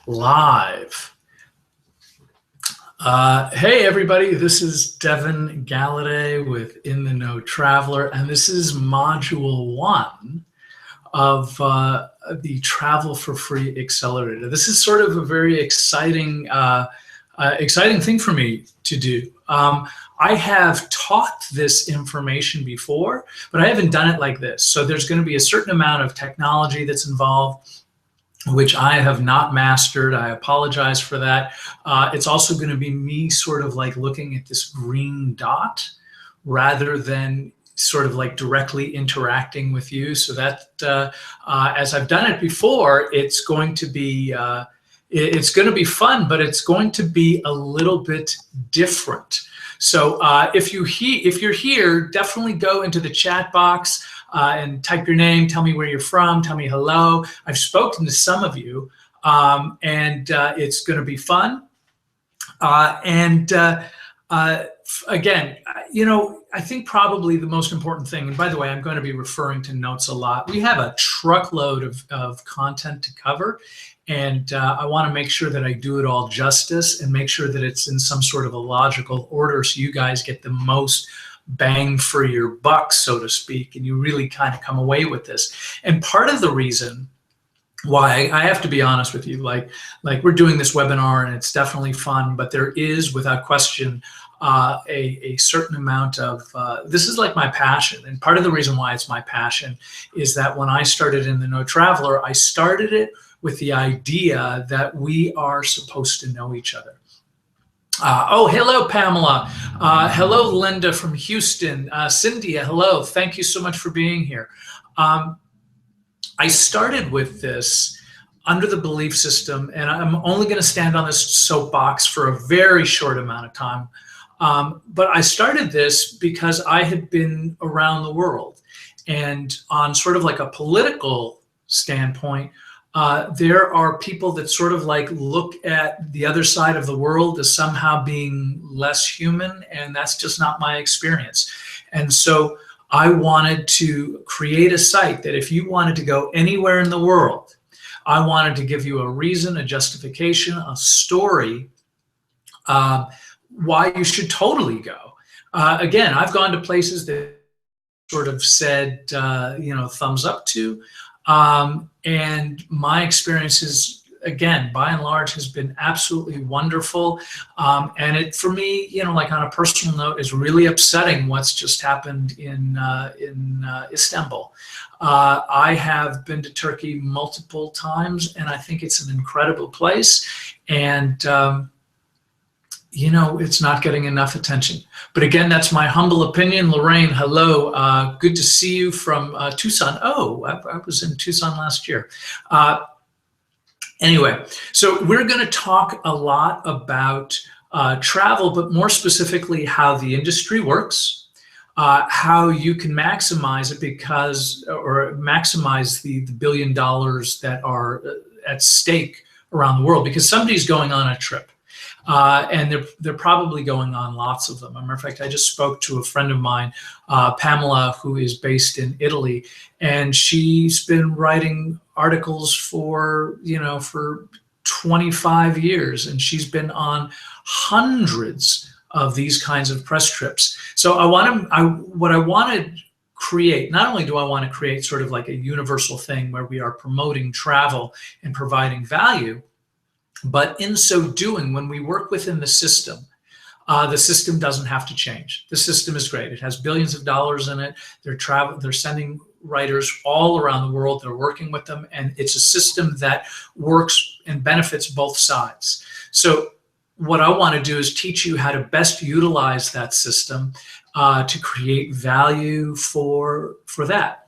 live. Hey everybody, this is Devin Galladay with In the Know Traveler, and this is module 1 of the Travel for Free Accelerator. This is sort of a very exciting thing for me to do. I have taught this information before, but I haven't done it like this. So there's going to be a certain amount of technology that's involved, which I have not mastered. I apologize for that. It's also going to be me sort of like looking at this green dot rather than sort of like directly interacting with you. So that as I've done it before, it's going to be fun, but it's going to be a little bit different. So if you're here, definitely go into the chat box and type your name, tell me where you're from, tell me hello. I've spoken to some of you, and it's going to be fun. Again, you know, I think probably the most important thing, and by the way, I'm going to be referring to notes a lot. We have a truckload of content to cover, and I want to make sure that I do it all justice and make sure that it's in some sort of a logical order so you guys get the most bang for your buck, so to speak, and you really kind of come away with this. And part of the reason why, I have to be honest with you, like we're doing this webinar and it's definitely fun, but there is without question a certain amount of, this is like my passion. And part of the reason why it's my passion is that when I started In the Know Traveler, I started it with the idea that we are supposed to know each other. Oh, hello, Pamela. Hello, Linda from Houston. Cynthia, hello. Thank you so much for being here. I started with this under the belief system, and I'm only going to stand on this soapbox for a very short amount of time. But I started this because I had been around the world, and on sort of like a political standpoint, there are people that sort of like look at the other side of the world as somehow being less human, and that's just not my experience. And so I wanted to create a site that if you wanted to go anywhere in the world, I wanted to give you a reason, a justification, a story why you should totally go. Again, I've gone to places that sort of said, you know, thumbs up to. And my experiences, again, by and large, has been absolutely wonderful. And it, for me, you know, like on a personal note, is really upsetting what's just happened in Istanbul. I have been to Turkey multiple times, and I think it's an incredible place. And you know, it's not getting enough attention. But again, that's my humble opinion. Lorraine, hello. Good to see you from Tucson. Oh, I was in Tucson last year. Anyway, so we're going to talk a lot about travel, but more specifically how the industry works, how you can maximize it or maximize the $1 billion that are at stake around the world, because somebody's going on a trip. And they're probably going on lots of them. As a matter of fact, I just spoke to a friend of mine, Pamela, who is based in Italy, and she's been writing articles for 25 years, and she's been on hundreds of these kinds of press trips. So what I want to create, not only do I want to create sort of like a universal thing where we are promoting travel and providing value, but in so doing, when we work within the system doesn't have to change. The system is great. It has billions of dollars in it. They're sending writers all around the world. They're working with them, and it's a system that works and benefits both sides. So what I want to do is teach you how to best utilize that system to create value for that.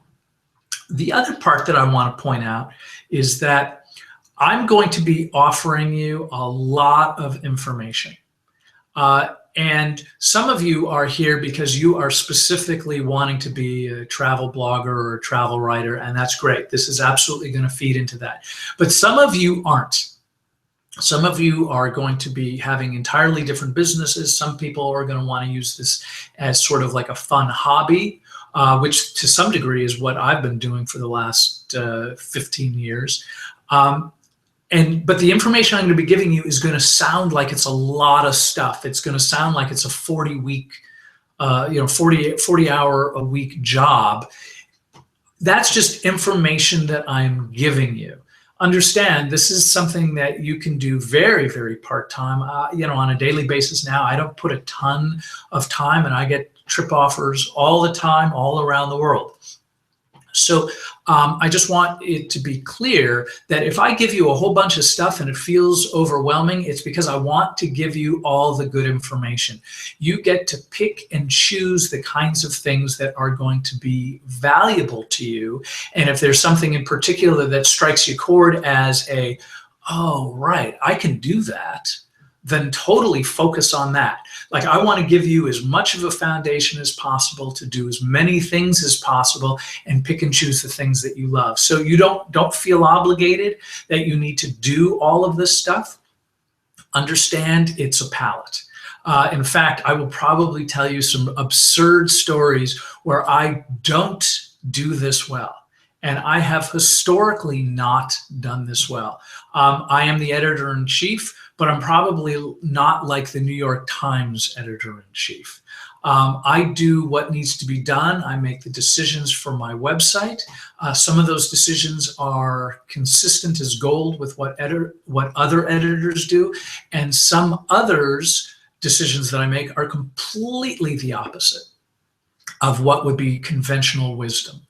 The other part that I want to point out is that I'm going to be offering you a lot of information. And some of you are here because you are specifically wanting to be a travel blogger or a travel writer, and that's great. This is absolutely going to feed into that. But some of you aren't. Some of you are going to be having entirely different businesses. Some people are going to want to use this as sort of like a fun hobby, which to some degree is what I've been doing for the last 15 years. But the information I'm going to be giving you is going to sound like it's a lot of stuff. It's going to sound like it's a 40-week, 40 hour a week job. That's just information that I'm giving you. Understand, this is something that you can do very, very part-time, on a daily basis now. I don't put a ton of time, and I get trip offers all the time, all around the world. So I just want it to be clear that if I give you a whole bunch of stuff and it feels overwhelming, it's because I want to give you all the good information. You get to pick and choose the kinds of things that are going to be valuable to you. And if there's something in particular that strikes your chord as oh, right, I can do that, then totally focus on that. Like, I want to give you as much of a foundation as possible to do as many things as possible and pick and choose the things that you love. So you don't feel obligated that you need to do all of this stuff. Understand it's a palette. In fact, I will probably tell you some absurd stories where I don't do this well. And I have historically not done this well. I am the editor-in-chief, but I'm probably not like the New York Times editor-in-chief. I do what needs to be done. I make the decisions for my website. Some of those decisions are consistent as gold with what other editors do, and some others decisions that I make are completely the opposite of what would be conventional wisdom.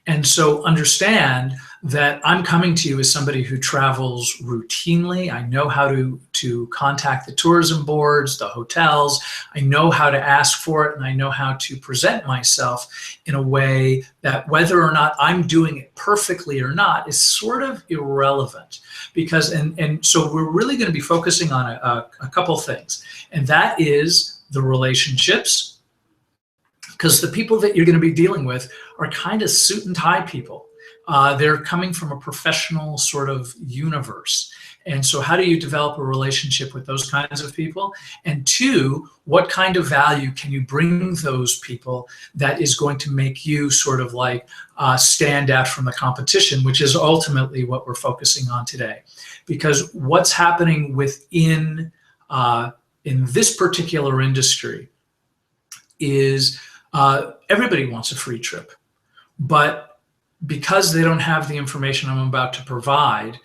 And so understand that I'm coming to you as somebody who travels routinely. I know how to contact the tourism boards, the hotels. I know how to ask for it, and I know how to present myself in a way that whether or not I'm doing it perfectly or not is sort of irrelevant. Because, and so we're really going to be focusing on a couple things, and that is the relationships. Because the people that you're going to be dealing with are kind of suit and tie people. They're coming from a professional sort of universe. And so how do you develop a relationship with those kinds of people? And two, what kind of value can you bring those people that is going to make you sort of like stand out from the competition, which is ultimately what we're focusing on today. Because what's happening within in this particular industry is everybody wants a free trip, but because they don't have the information I'm about to provide,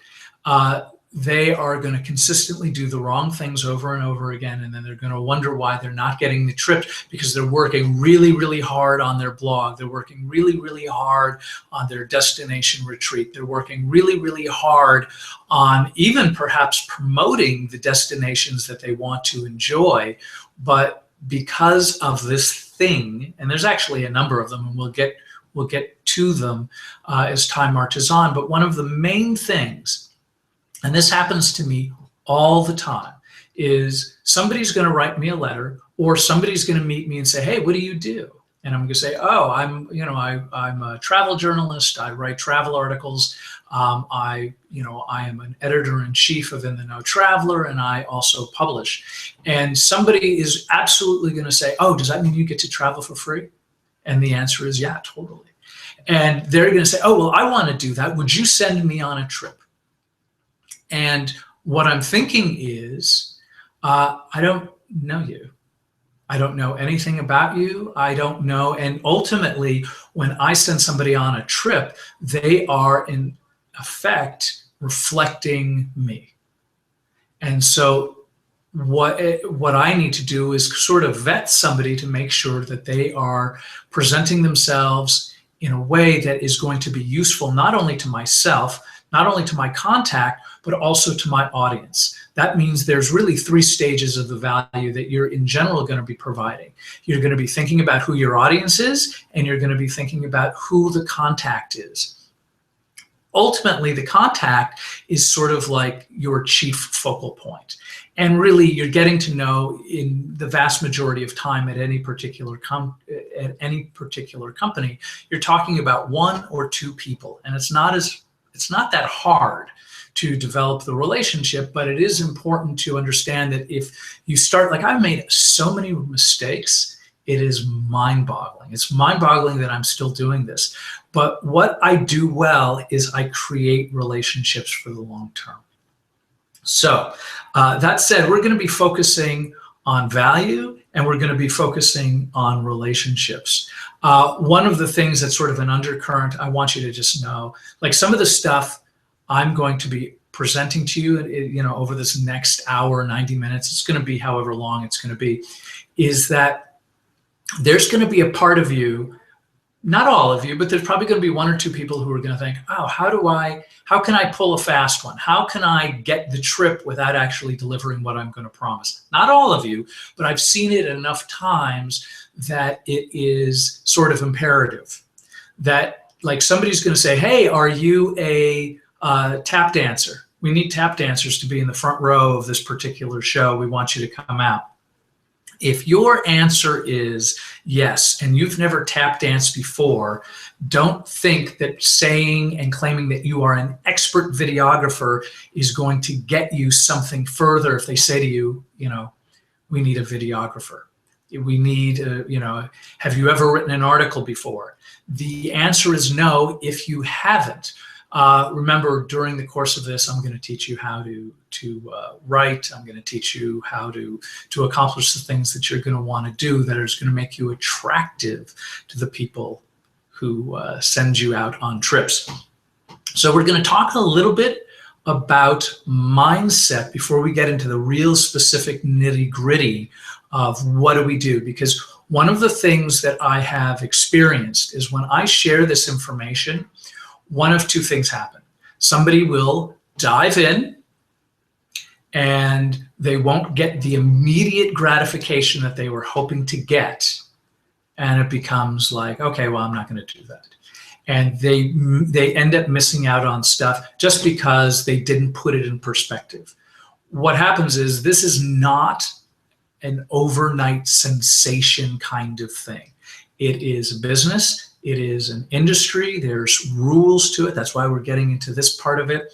they are going to consistently do the wrong things over and over again, and then they're going to wonder why they're not getting the trip, because they're working really, really hard on their blog. They're working really, really hard on their destination retreat. They're working really, really hard on even perhaps promoting the destinations that they want to enjoy, but because of this thing, and there's actually a number of them, and we'll get to them as time marches on, but one of the main things, and this happens to me all the time, is somebody's going to write me a letter, or somebody's going to meet me and say, hey, what do you do? And I'm going to say, oh, I'm a travel journalist. I write travel articles. I am an editor-in-chief of In the Know Traveler, and I also publish. And somebody is absolutely going to say, oh, does that mean you get to travel for free? And the answer is, yeah, totally. And they're going to say, oh, well, I want to do that. Would you send me on a trip? And what I'm thinking is, I don't know you. I don't know anything about you. I don't know. And ultimately, when I send somebody on a trip, they are in effect reflecting me. And so what I need to do is sort of vet somebody to make sure that they are presenting themselves in a way that is going to be useful not only to myself, not only to my contact, but also to my audience. That means there's really three stages of the value that you're in general going to be providing. You're going to be thinking about who your audience is, and you're going to be thinking about who the contact is. Ultimately, the contact is sort of like your chief focal point. And really, you're getting to know, in the vast majority of time at any particular company, you're talking about one or two people. And it's not that hard to develop the relationship, but it is important to understand that if you start, like I've made so many mistakes, it is mind-boggling. It's mind-boggling that I'm still doing this. But what I do well is I create relationships for the long term. So that said, we're going to be focusing on value, and we're going to be focusing on relationships. One of the things that's sort of an undercurrent, I want you to just know, like some of the stuff I'm going to be presenting to you, over this next hour, 90 minutes, it's going to be however long it's going to be, is that there's going to be a part of you, not all of you, but there's probably going to be one or two people who are going to think, oh, how can I pull a fast one? How can I get the trip without actually delivering what I'm going to promise? Not all of you, but I've seen it enough times that it is sort of imperative. That like somebody's going to say, hey, are you a tap dancer? We need tap dancers to be in the front row of this particular show. We want you to come out. If your answer is yes, and you've never tap danced before, don't think that saying and claiming that you are an expert videographer is going to get you something further if they say to you, we need a videographer. We need, have you ever written an article before? The answer is no if you haven't. Remember, during the course of this, I'm going to teach you how to write. I'm going to teach you how to accomplish the things that you're going to want to do that is going to make you attractive to the people who send you out on trips. So we're going to talk a little bit about mindset before we get into the real specific nitty-gritty of what do we do, because one of the things that I have experienced is when I share this information, one of two things happen. Somebody will dive in and they won't get the immediate gratification that they were hoping to get. And it becomes like, okay, well, I'm not going to do that. And they end up missing out on stuff just because they didn't put it in perspective. What happens is this is not an overnight sensation kind of thing. It is a business. It is an industry. There's rules to it. That's why we're getting into this part of it.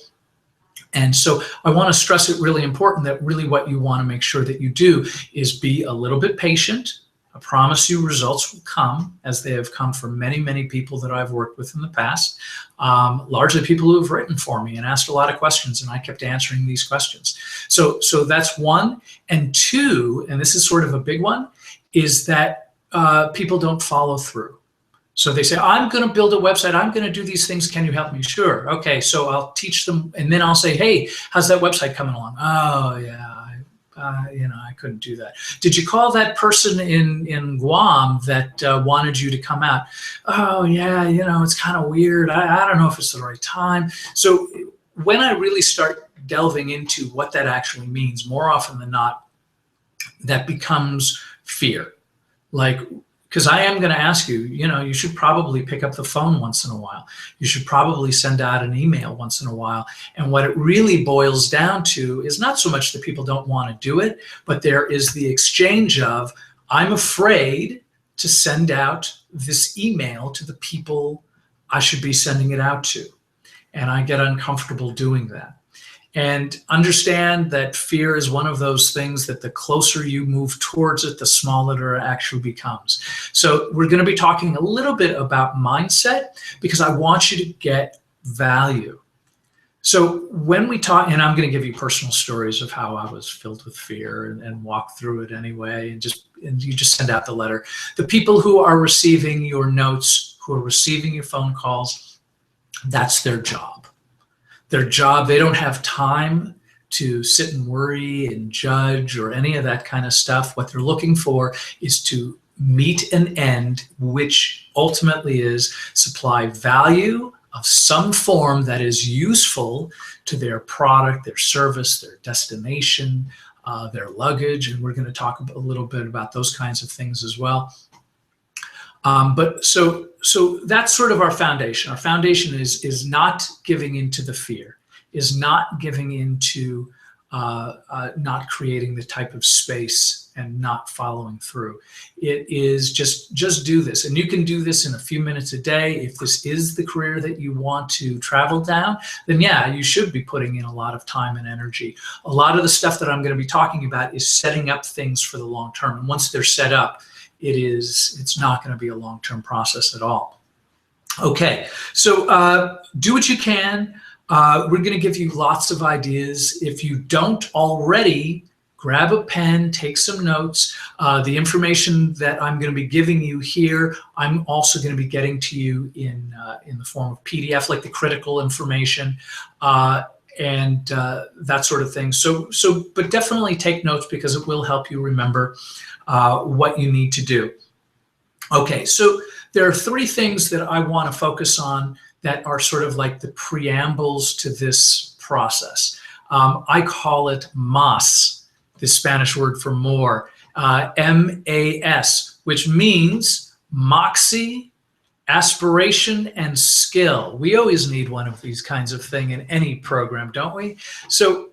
And so I want to stress it really important that really what you want to make sure that you do is be a little bit patient. I promise you results will come, as they have come for many, many people that I've worked with in the past, largely people who have written for me and asked a lot of questions, and I kept answering these questions. So that's one. And two, and this is sort of a big one, is that people don't follow through. So they say, I'm going to build a website. I'm going to do these things. Can you help me? Sure. Okay. So I'll teach them. And then I'll say, hey, how's that website coming along? Oh, yeah. I couldn't do that. Did you call that person in Guam that wanted you to come out? Oh, yeah. It's kind of weird. I don't know if it's the right time. So when I really start delving into what that actually means, more often than not, that becomes fear. Like, because I am going to ask you, you should probably pick up the phone once in a while. You should probably send out an email once in a while. And what it really boils down to is not so much that people don't want to do it, but there is the exchange of, I'm afraid to send out this email to the people I should be sending it out to. And I get uncomfortable doing that. And understand that fear is one of those things that the closer you move towards it, the smaller it actually becomes. So we're going to be talking a little bit about mindset because I want you to get value. So when we talk, and I'm going to give you personal stories of how I was filled with fear and walk through it anyway, and you just send out the letter. The people who are receiving your notes, who are receiving your phone calls, that's their job. Their job, they don't have time to sit and worry and judge or any of that kind of stuff. What they're looking for is to meet an end, which ultimately is supply value of some form that is useful to their product, their service, their destination, their luggage. And we're going to talk a little bit about those kinds of things as well. But so that's sort of our foundation. Our foundation is not giving into the fear, is not giving into not creating the type of space and not following through. It is just do this. And you can do this in a few minutes a day. If this is the career that you want to travel down, then yeah, you should be putting in a lot of time and energy. A lot of the stuff that I'm going to be talking about is setting up things for the long term. And once they're set up, it's not going to be a long-term process at all. Okay, so do what you can. We're going to give you lots of ideas. If you don't already, grab a pen, take some notes. The information that I'm going to be giving you here, I'm also going to be getting to you in the form of PDF, like the critical information and that sort of thing. But definitely take notes because it will help you remember what you need to do. Okay, so there are three things that I want to focus on that are sort of like the preambles to this process. I call it MAS, the Spanish word for more, M-A-S, which means Moxie, aspiration, and skill. We always need one of these kinds of thing in any program, don't we? So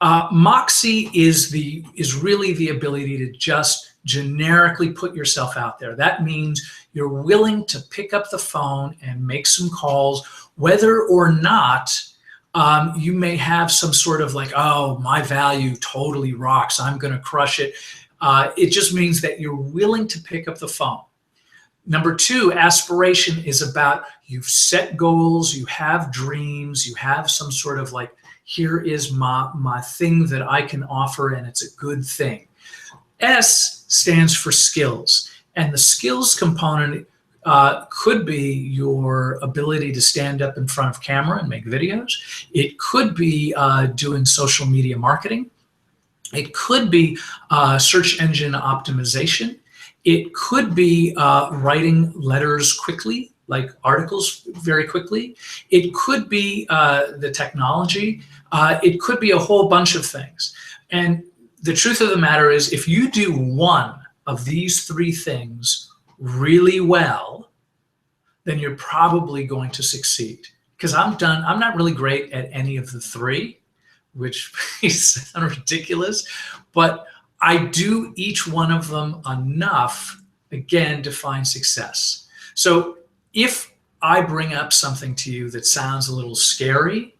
Moxie is really the ability to just generically put yourself out there. That means you're willing to pick up the phone and make some calls, whether or not you may have some sort of like, oh, my value totally rocks, I'm going to crush it. It just means that you're willing to pick up the phone. Number two, aspiration is about you've set goals, you have dreams, you have some sort of like, here is my thing that I can offer and it's a good thing. S stands for skills, and the skills component could be your ability to stand up in front of camera and make videos. It could be doing social media marketing. It could be search engine optimization. It could be writing letters quickly, like articles very quickly. It could be the technology. It could be a whole bunch of things. And the truth of the matter is, if you do one of these three things really well, then you're probably going to succeed. Because I'm not really great at any of the three, which is ridiculous, but I do each one of them enough, again, to find success. So if I bring up something to you that sounds a little scary,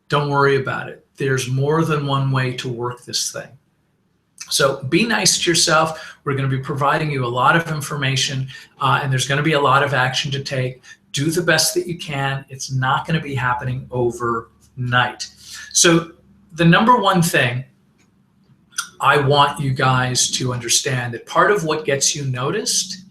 don't worry about it. There's more than one way to work this thing. So be nice to yourself. We're going to be providing you a lot of information, and there's going to be a lot of action to take. Do the best that you can. It's not going to be happening overnight. So the number one thing I want you guys to understand, that part of what gets you noticed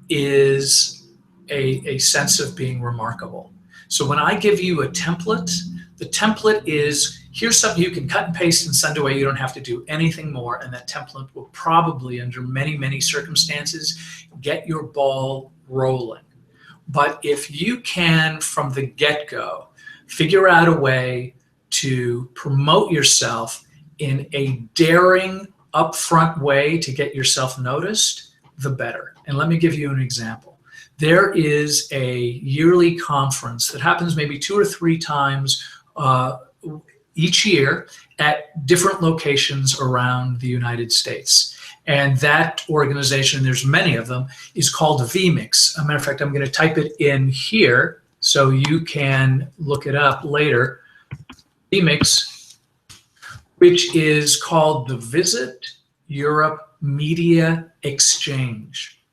is a sense of being remarkable. So when I give you a template, the template is, here's something you can cut and paste and send away. You don't have to do anything more. And that template will probably, under many, many circumstances, get your ball rolling. But if you can, from the get-go, figure out a way to promote yourself in a daring, upfront way to get yourself noticed, the better. And let me give you an example. There is a yearly conference that happens maybe 2 or 3 times each year at different locations around the United States. And that organization, there's many of them, is called VMix. As a matter of fact, I'm going to type it in here so you can look it up later. VMix, which is called the Visit Europe Media Exchange.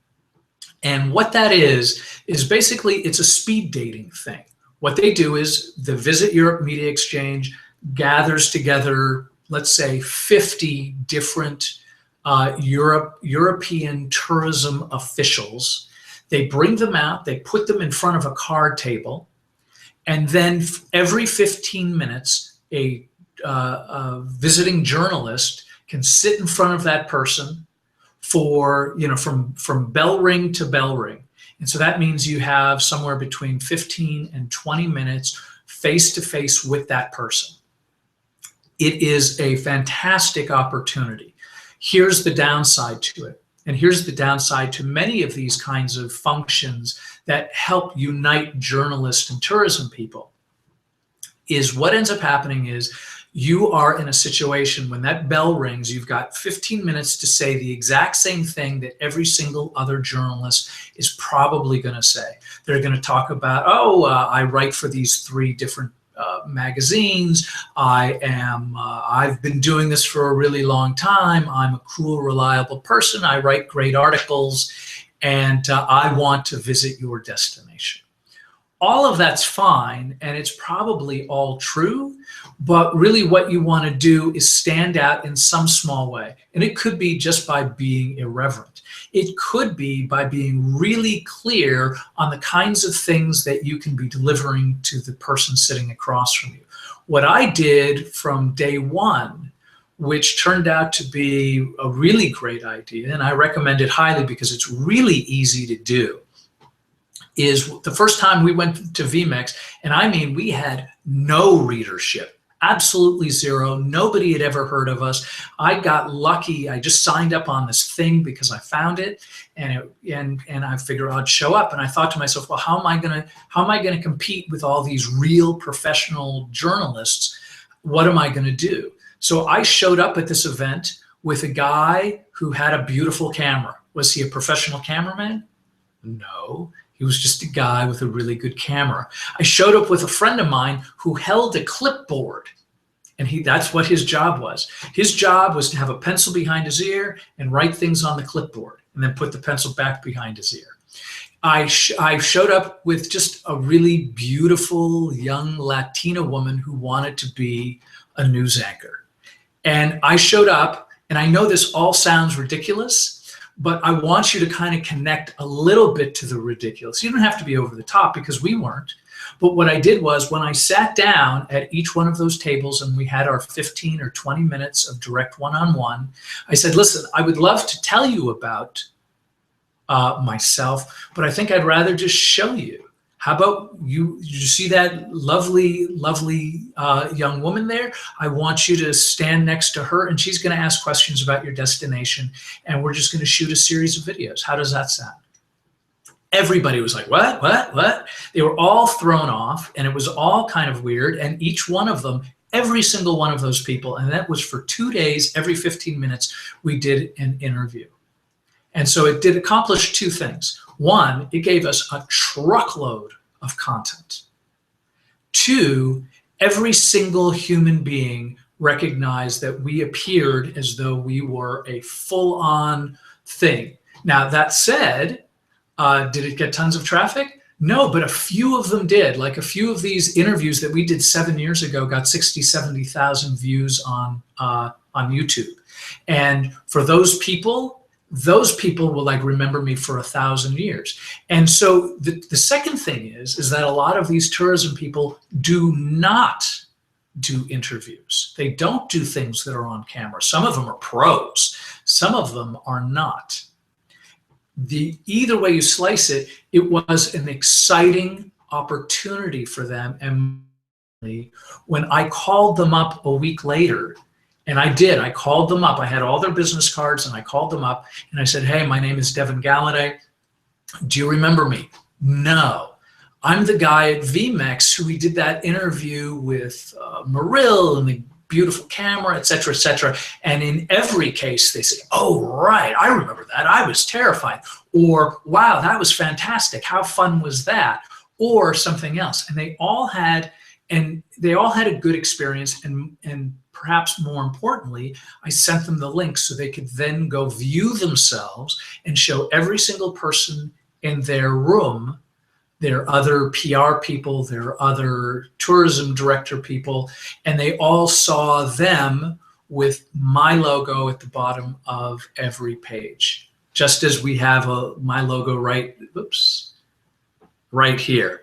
And what that is basically, it's a speed dating thing. What they do is the Visit Europe Media Exchange gathers together, let's say, 50 different European tourism officials. They bring them out, they put them in front of a card table, and then every 15 minutes, a visiting journalist can sit in front of that person for, from bell ring to bell ring. And so that means you have somewhere between 15 and 20 minutes face-to-face with that person. It is a fantastic opportunity. Here's the downside to it. And here's the downside to many of these kinds of functions that help unite journalists and tourism people, is what ends up happening is you are in a situation when that bell rings, you've got 15 minutes to say the exact same thing that every single other journalist is probably going to say. They're going to talk about, I write for these 3 different magazines. I've been doing this for a really long time. I'm a cool, reliable person. I write great articles, and I want to visit your destination. All of that's fine, and it's probably all true, but really what you want to do is stand out in some small way. And it could be just by being irreverent. It could be by being really clear on the kinds of things that you can be delivering to the person sitting across from you. What I did from day one, which turned out to be a really great idea, and I recommend it highly because it's really easy to do, is the first time we went to VMEX, and I mean, we had no readership, absolutely zero. Nobody had ever heard of us. I got lucky. I just signed up on this thing because I found it, and I figured I'd show up. And I thought to myself, well, how am I gonna compete with all these real professional journalists? What am I gonna do? So I showed up at this event with a guy who had a beautiful camera. Was he a professional cameraman? No. He was just a guy with a really good camera. I showed up with a friend of mine who held a clipboard, and that's what his job was. His job was to have a pencil behind his ear and write things on the clipboard and then put the pencil back behind his ear. I showed up with just a really beautiful young Latina woman who wanted to be a news anchor. And I showed up, and I know this all sounds ridiculous, but I want you to kind of connect a little bit to the ridiculous. You don't have to be over the top because we weren't. But what I did was when I sat down at each one of those tables and we had our 15 or 20 minutes of direct one-on-one, I said, listen, I would love to tell you about myself, but I think I'd rather just show you. How about you see that lovely, lovely young woman there? I want you to stand next to her, and she's going to ask questions about your destination, and we're just going to shoot a series of videos. How does that sound? Everybody was like, what? They were all thrown off, and it was all kind of weird, and each one of them, every single one of those people, and that was for 2 days, every 15 minutes, we did an interview. And so it did accomplish two things. One, it gave us a truckload of content. Two, every single human being recognized that we appeared as though we were a full-on thing. Now, that said, did it get tons of traffic? No, but a few of them did. Like a few of these interviews that we did 7 years ago got 60, 70,000 views on YouTube. And for those people will like remember me for 1,000 years. And so the second thing is that a lot of these tourism people do not do interviews. They don't do things that are on camera. Some of them are pros. Some of them are not. Either way you slice it, it was an exciting opportunity for them. And when I called them up a week later, and I called them up. I had all their business cards, and I called them up, and I said, hey, my name is Devin Galladay. Do you remember me? No. I'm the guy at VMEX who we did that interview with Maril and the beautiful camera, et cetera, et cetera. And in every case, they say, oh, right, I remember that. I was terrified. Or, wow, that was fantastic. How fun was that? Or something else. And they all had a good experience, and perhaps more importantly, I sent them the links so they could then go view themselves and show every single person in their room, their other PR people, their other tourism director people, and they all saw them with my logo at the bottom of every page, just as we have my logo right here.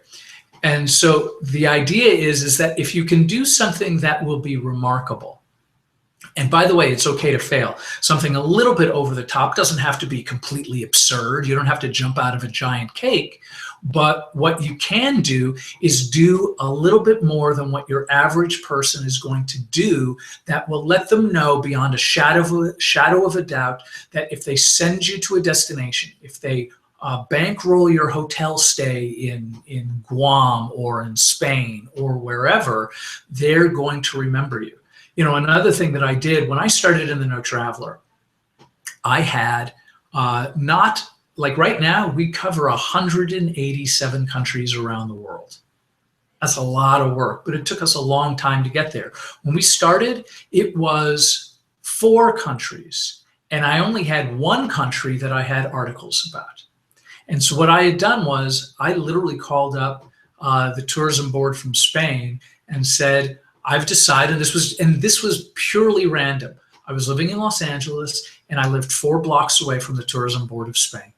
And so the idea is that if you can do something that will be remarkable, and by the way, it's okay to fail. Something a little bit over the top doesn't have to be completely absurd. You don't have to jump out of a giant cake. But what you can do is do a little bit more than what your average person is going to do that will let them know beyond a shadow of a doubt that if they send you to a destination, if they bankroll your hotel stay in Guam or in Spain or wherever, they're going to remember you. You know, another thing that I did when I started in the No Traveler, I had not, like right now, we cover 187 countries around the world. That's a lot of work, but it took us a long time to get there. When we started, it was 4 countries, and I only had 1 country that I had articles about. And so what I had done was I literally called up the tourism board from Spain and said, I've decided, this was purely random. I was living in Los Angeles and I lived 4 blocks away from the tourism board of Spain.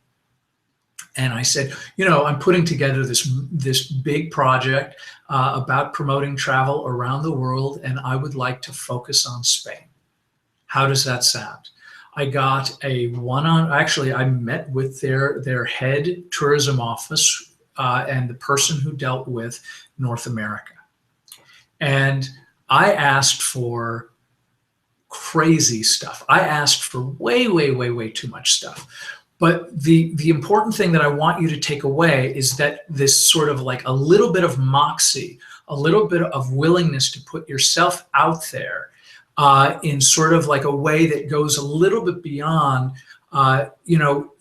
And I said, I'm putting together this big project about promoting travel around the world, and I would like to focus on Spain. How does that sound? I got actually I met with their head tourism office and the person who dealt with North America. And I asked for crazy stuff. I asked for way, way, way, way too much stuff. But the important thing that I want you to take away is that this sort of like a little bit of moxie, a little bit of willingness to put yourself out there in sort of like a way that goes a little bit beyond,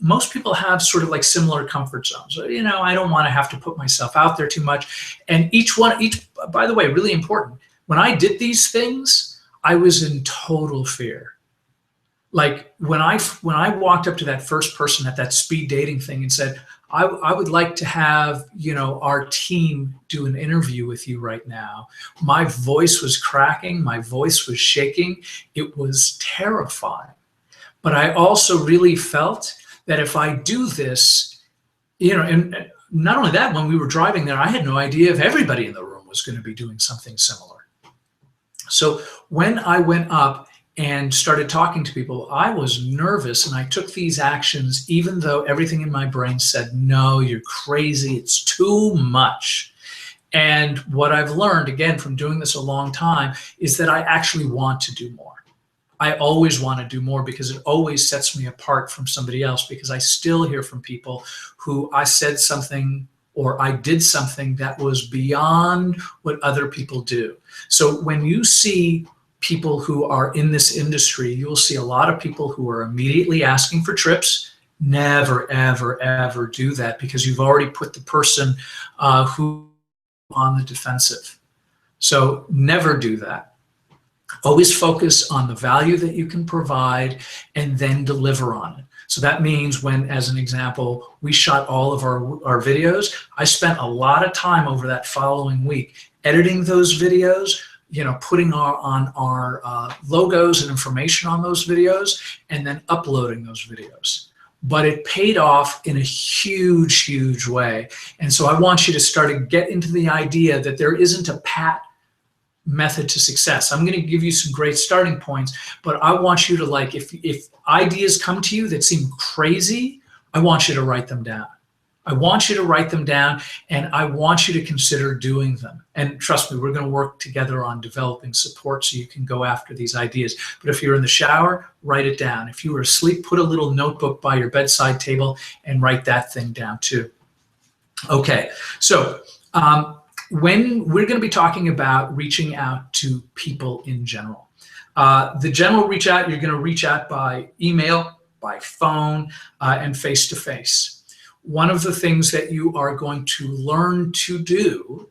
most people have sort of like similar comfort zones. I don't want to have to put myself out there too much. And by the way, really important, when I did these things, I was in total fear. Like when I walked up to that first person at that speed dating thing and said, I would like to have, our team do an interview with you right now. My voice was cracking. My voice was shaking. It was terrifying. But I also really felt that if I do this, and not only that, when we were driving there, I had no idea if everybody in the room was going to be doing something similar. So when I went up and started talking to people, I was nervous, and I took these actions even though everything in my brain said, no, you're crazy, it's too much. And what I've learned, again, from doing this a long time, is that I actually want to do more. I always want to do more because it always sets me apart from somebody else, because I still hear from people who I said something or I did something that was beyond what other people do. So when you see people who are in this industry, you'll see a lot of people who are immediately asking for trips. Never, ever, ever do that, because you've already put the person who on the defensive. So never do that. Always focus on the value that you can provide and then deliver on it. So that means when, as an example, we shot all of our videos, I spent a lot of time over that following week editing those videos, putting on our logos and information on those videos, and then uploading those videos. But it paid off in a huge, huge way. And so I want you to start to get into the idea that there isn't a pat method to success. I'm going to give you some great starting points, but I want you to, like, if ideas come to you that seem crazy, I want you to write them down. I want you to write them down, and I want you to consider doing them. And trust me, we're going to work together on developing support so you can go after these ideas. But if you're in the shower, write it down. If you were asleep, put a little notebook by your bedside table and write that thing down too. Okay, so when we're going to be talking about reaching out to people in general. The general reach out, you're going to reach out by email, by phone, and face-to-face. One of the things that you are going to learn to do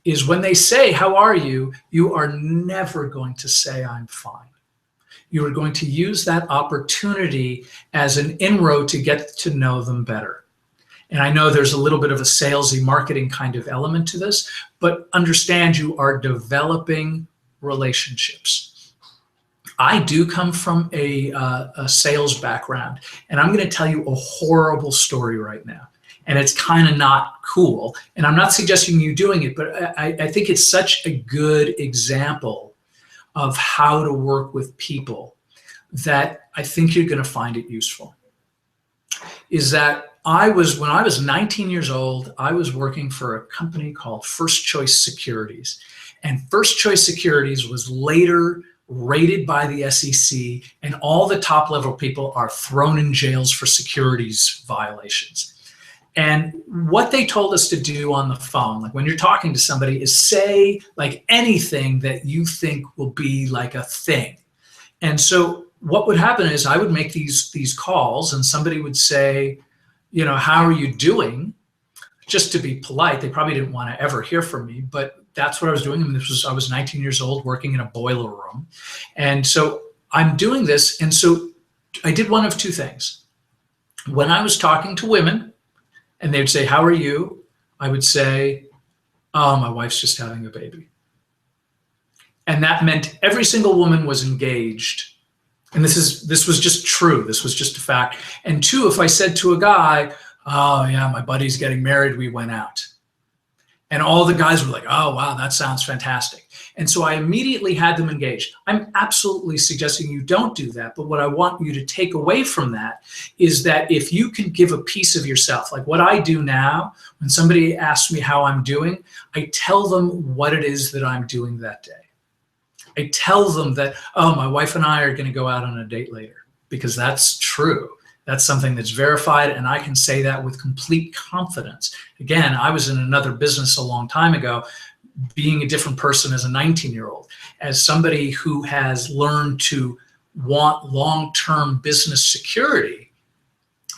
is when they say, how are you? You are never going to say, I'm fine. You are going to use that opportunity as an inroad to get to know them better. And I know there's a little bit of a salesy marketing kind of element to this, but understand you are developing relationships. I do come from a sales background, and I'm going to tell you a horrible story right now. And it's kind of not cool. And I'm not suggesting you doing it, but I think it's such a good example of how to work with people that I think you're going to find it useful. Is that when I was 19 years old, I was working for a company called First Choice Securities. And First Choice Securities was later rated by the SEC, and all the top level people are thrown in jails for securities violations. And what they told us to do on the phone, like when you're talking to somebody, is say like anything that you think will be like a thing. And so what would happen is I would make these calls, and somebody would say, how are you doing? Just to be polite. They probably didn't want to ever hear from me, but that's what I was doing. I mean, I was 19 years old working in a boiler room. And so I'm doing this. And so I did one of two things. When I was talking to women and they would say, how are you? I would say, Oh, my wife's just having a baby. And that meant every single woman was engaged. And this was just true. This was just a fact. And two, if I said to a guy, oh yeah, my buddy's getting married, we went out. And all the guys were like, oh wow, that sounds fantastic. And so I immediately had them engaged. I'm absolutely suggesting you don't do that. But what I want you to take away from that is that if you can give a piece of yourself, like what I do now, when somebody asks me how I'm doing, I tell them what it is that I'm doing that day. I tell them that, oh, my wife and I are going to go out on a date later, because that's true. That's something that's verified, and I can say that with complete confidence. Again, I was in another business a long time ago, being a different person as a 19-year-old. As somebody who has learned to want long-term business security,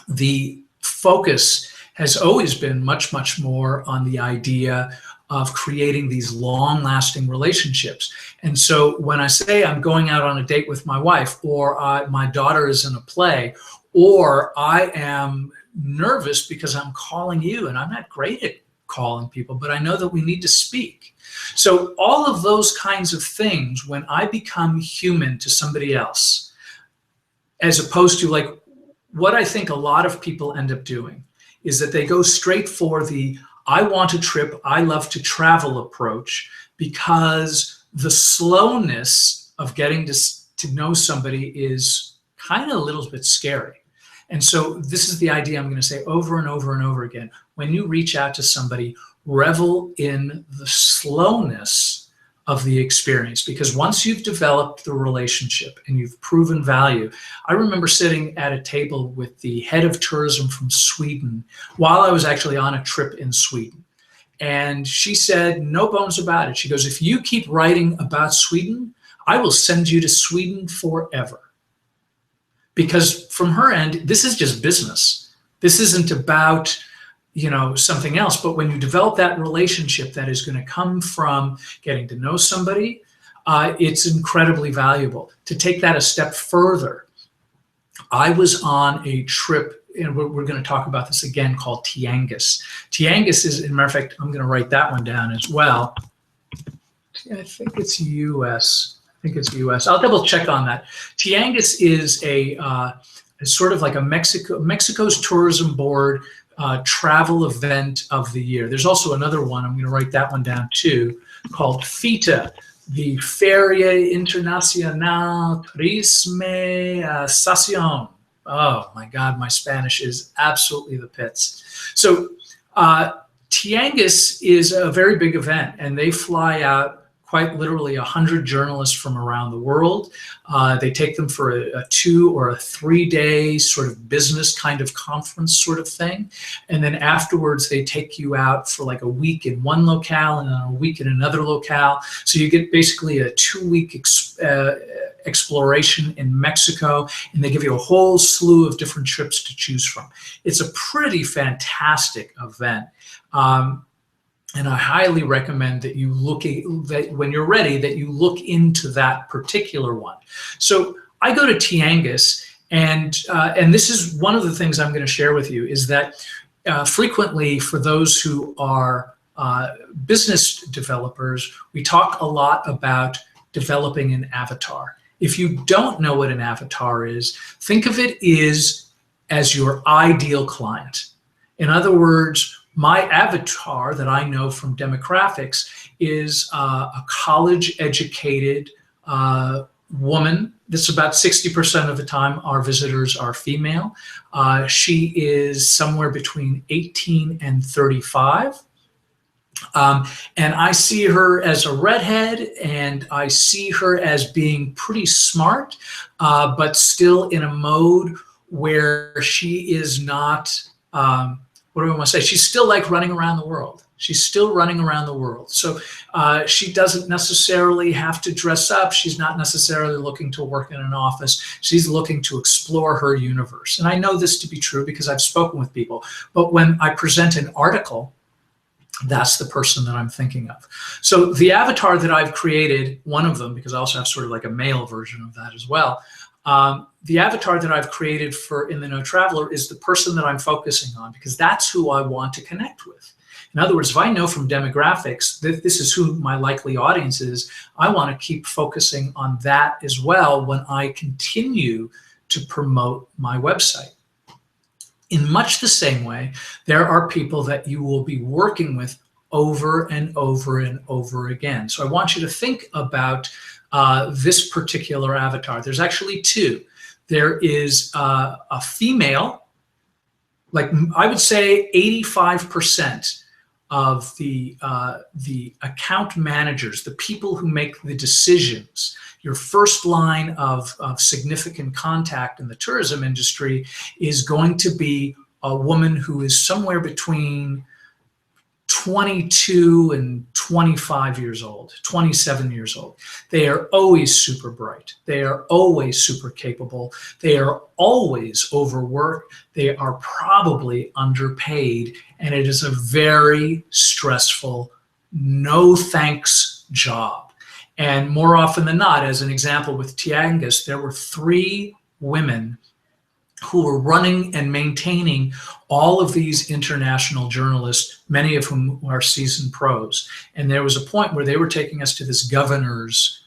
the focus has always been much, much more on the idea of creating these long-lasting relationships. And so when I say I'm going out on a date with my wife, or my daughter is in a play, or I am nervous because I'm calling you, and I'm not great at calling people, but I know that we need to speak. So all of those kinds of things, when I become human to somebody else, as opposed to like what I think a lot of people end up doing is that they go straight for the I want a trip, I love to travel approach, because the slowness of getting to know somebody is kind of a little bit scary. And so this is the idea I'm going to say over and over and over again. When you reach out to somebody, revel in the slowness of the experience, because once you've developed the relationship and you've proven value. I remember sitting at a table with the head of tourism from Sweden while I was actually on a trip in Sweden. And she said, no bones about it. She goes, if you keep writing about Sweden, I will send you to Sweden forever. Because from her end, this is just business. This isn't about, something else. But when you develop that relationship that is going to come from getting to know somebody, it's incredibly valuable. To take that a step further, I was on a trip, and we're going to talk about this again, called Tianguis. Tianguis is, as a matter of fact, I'm going to write that one down as well. I think it's US. I'll double check on that. Tianguis is a sort of like a Mexico's tourism board travel event of the year. There's also another one, I'm going to write that one down too, called FITA, the Feria Internacional Turisme Estación. Oh my God, my Spanish is absolutely the pits. So Tianguis is a very big event, and they fly out quite literally 100 journalists from around the world. They take them for a 2 or a 3 day sort of business kind of conference sort of thing. And then afterwards, they take you out for like a week in one locale and then a week in another locale. So you get basically a 2-week exploration in Mexico, and they give you a whole slew of different trips to choose from. It's a pretty fantastic event. And I highly recommend that you that when you're ready, that you look into that particular one. So I go to Tianguis, and this is one of the things I'm going to share with you, is that frequently for those who are business developers, we talk a lot about developing an avatar. If you don't know what an avatar is, think of it as your ideal client. In other words, my avatar that I know from demographics is a college-educated woman. That's about 60% of the time our visitors are female. She is somewhere between 18 and 35. And I see her as a redhead, and I see her as being pretty smart, but still in a mode where she is not, what do I want to say? She's still like running around the world. She's still running around the world. So she doesn't necessarily have to dress up. She's not necessarily looking to work in an office. She's looking to explore her universe. And I know this to be true because I've spoken with people. But when I present an article, that's the person that I'm thinking of. So the avatar that I've created, one of them, because I also have sort of like a male version of that as well, the avatar that I've created for In the No Traveler is the person that I'm focusing on, because that's who I want to connect with. In other words, if I know from demographics that this is who my likely audience is, I want to keep focusing on that as well when I continue to promote my website. In much the same way, there are people that you will be working with over and over and over again. So I want you to think about this particular avatar. There's actually two. There is a female, like I would say 85% of the account managers, the people who make the decisions, your first line of significant contact in the tourism industry is going to be a woman who is somewhere between 22 and 25 years old, 27 years old. They are always super bright. They are always super capable. They are always overworked. They are probably underpaid. And it is a very stressful, no thanks job. And more often than not, as an example with Tiangus, there were 3 women who were running and maintaining all of these international journalists, many of whom are seasoned pros. And there was a point where they were taking us to this governor's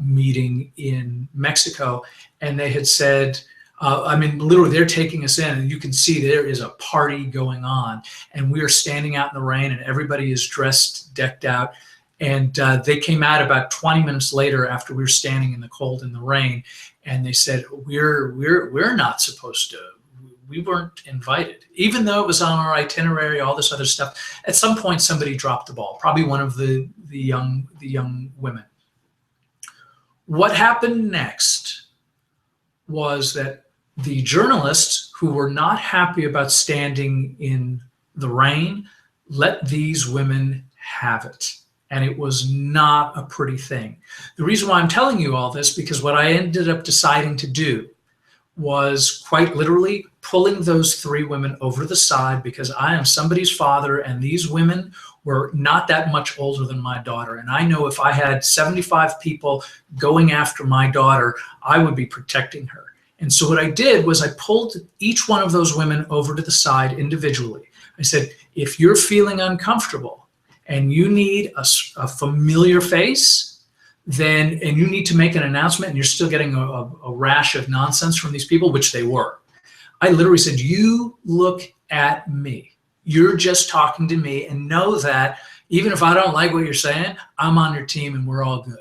meeting in Mexico, and they had said, literally they're taking us in, and you can see there is a party going on, and we are standing out in the rain, and everybody is dressed, decked out. And they came out about 20 minutes later after we were standing in the cold and the rain, and they said, we're not supposed to, we weren't invited. Even though it was on our itinerary, all this other stuff, at some point somebody dropped the ball, probably one of the young women. What happened next was that the journalists who were not happy about standing in the rain let these women have it. And it was not a pretty thing. The reason why I'm telling you all this, because what I ended up deciding to do was quite literally pulling those 3 women over the side, because I am somebody's father, and these women were not that much older than my daughter. And I know if I had 75 people going after my daughter, I would be protecting her. And so what I did was I pulled each one of those women over to the side individually. I said, if you're feeling uncomfortable, and you need a familiar face, and you need to make an announcement, and you're still getting a rash of nonsense from these people, which they were. I literally said, you look at me. You're just talking to me, and know that even if I don't like what you're saying, I'm on your team and we're all good.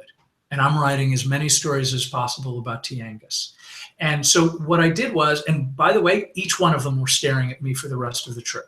And I'm writing as many stories as possible about Tiangus. And so what I did was, and by the way, each one of them were staring at me for the rest of the trip.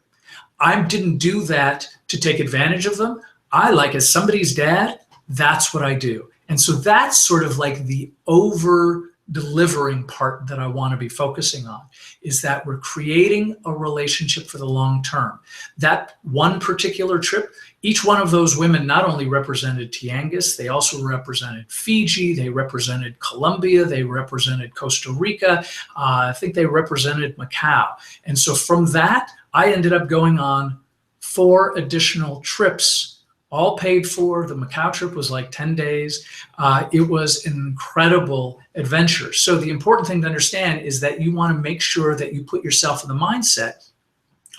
I didn't do that to take advantage of them. As somebody's dad, that's what I do. And so that's sort of like the over-delivering part that I want to be focusing on, is that we're creating a relationship for the long term. That one particular trip, each one of those women not only represented Tiangus, they also represented Fiji, they represented Colombia, they represented Costa Rica, I think they represented Macau. And so from that, I ended up going on 4 additional trips, all paid for. The Macau trip was like 10 days. It was an incredible adventure. So the important thing to understand is that you want to make sure that you put yourself in the mindset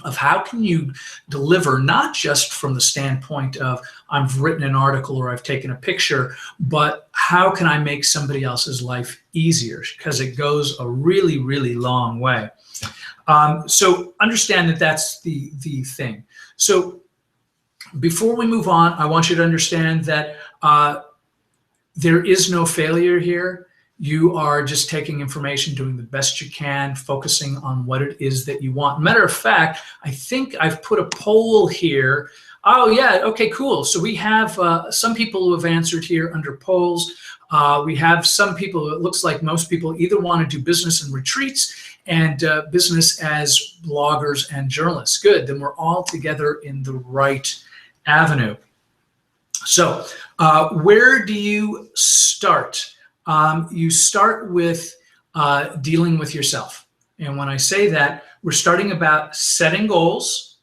of how can you deliver, not just from the standpoint of I've written an article or I've taken a picture, but how can I make somebody else's life easier? Because it goes a really, really long way. So understand that that's the thing. So before we move on, I want you to understand that there is no failure here. You are just taking information, doing the best you can, focusing on what it is that you want. Matter of fact, I think I've put a poll here. Oh yeah, okay, cool. So we have some people who have answered here under polls. We have some people, it looks like most people either want to do business and retreats and business as bloggers and journalists. Good, then we're all together in the right avenue. So where do you start? You start with dealing with yourself. And when I say that, we're starting about setting goals.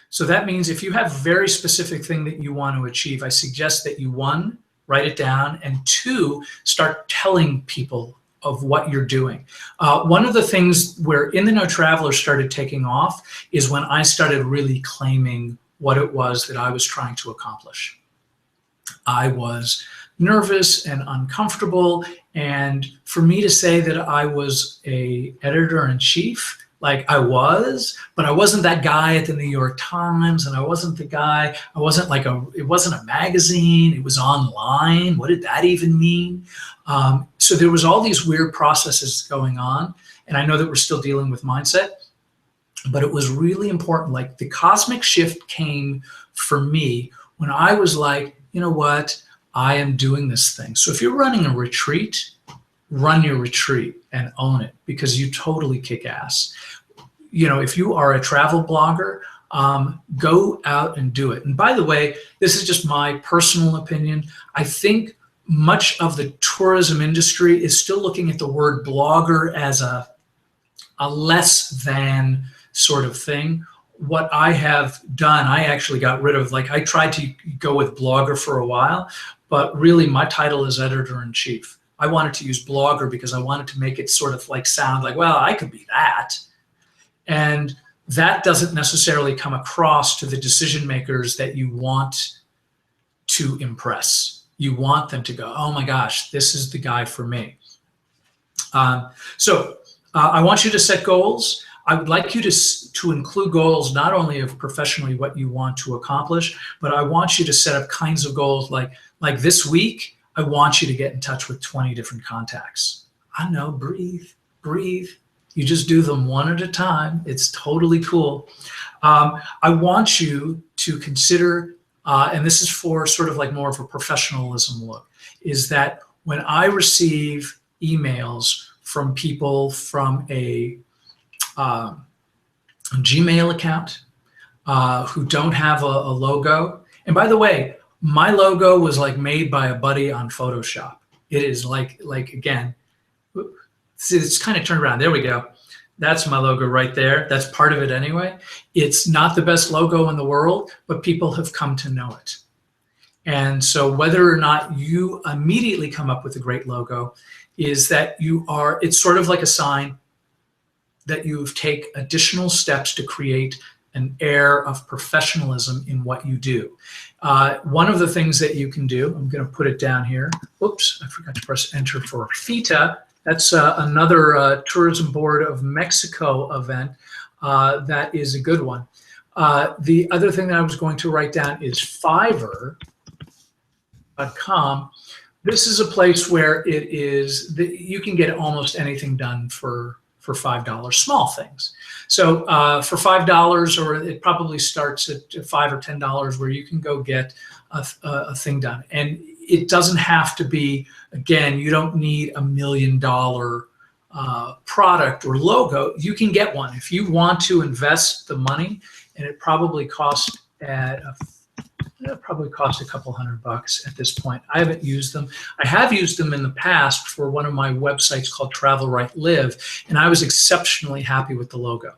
So that means if you have a very specific thing that you want to achieve, I suggest that you, 1, write it down, and 2, start telling people of what you're doing. One of the things where In the Know Traveler started taking off is when I started really claiming what it was that I was trying to accomplish. I was nervous and uncomfortable, and for me to say that I was a editor-in-chief, like I was, but I wasn't that guy at the New York Times, and I wasn't the guy, I wasn't like it wasn't a magazine, it was online. What did that even mean? So there was all these weird processes going on, and I know that we're still dealing with mindset, but it was really important. Like the cosmic shift came for me when I was like, you know what, I am doing this thing. So if you're running a retreat, run your retreat and own it, because you totally kick ass. You know, if you are a travel blogger, go out and do it. And by the way, this is just my personal opinion. I think much of the tourism industry is still looking at the word blogger as a less than sort of thing. What I have done, I actually got rid of, like I tried to go with blogger for a while, but really my title is editor-in-chief. I wanted to use blogger because I wanted to make it sort of like sound like, well, I could be that. And that doesn't necessarily come across to the decision makers that you want to impress. You want them to go, oh my gosh, this is the guy for me. So I want you to set goals. I would like you to include goals not only of professionally what you want to accomplish, but I want you to set up kinds of goals like this week, I want you to get in touch with 20 different contacts. I know, breathe, breathe. You just do them one at a time. It's totally cool. I want you to consider, and this is for sort of like more of a professionalism look, is that when I receive emails from people from a Gmail account who don't have a logo, and by the way, my logo was like made by a buddy on Photoshop. It is like again, see, it's kind of turned around. There we go. That's my logo right there. That's part of it anyway. It's not the best logo in the world, but people have come to know it. And so whether or not you immediately come up with a great logo is that it's sort of like a sign that you've taken additional steps to create an air of professionalism in what you do. One of the things that you can do, I'm going to put it down here. Oops, I forgot to press enter for FITA. That's another Tourism Board of Mexico event. That is a good one. The other thing that I was going to write down is Fiverr.com. This is a place where you can get almost anything done for $5, small things. So for $5, or it probably starts at $5 or $10, where you can go get a thing done. And it doesn't have to be, again, you don't need $1 million product or logo. You can get one if you want to invest the money, and it probably costs a couple $100 at this point. I haven't used them. I have used them in the past for one of my websites called Travel Right Live, and I was exceptionally happy with the logo.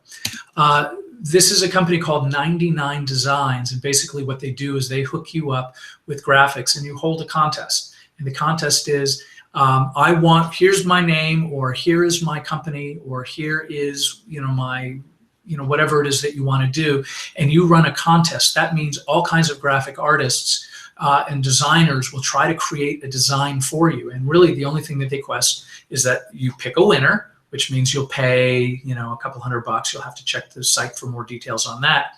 This is a company called 99 Designs, and basically what they do is they hook you up with graphics, and you hold a contest. And the contest is, here's my name, or here is my company, or here is, my, whatever it is that you want to do, and you run a contest. That means all kinds of graphic artists and designers will try to create a design for you. And really the only thing that they request is that you pick a winner, which means you'll pay, a couple $100. You'll have to check the site for more details on that.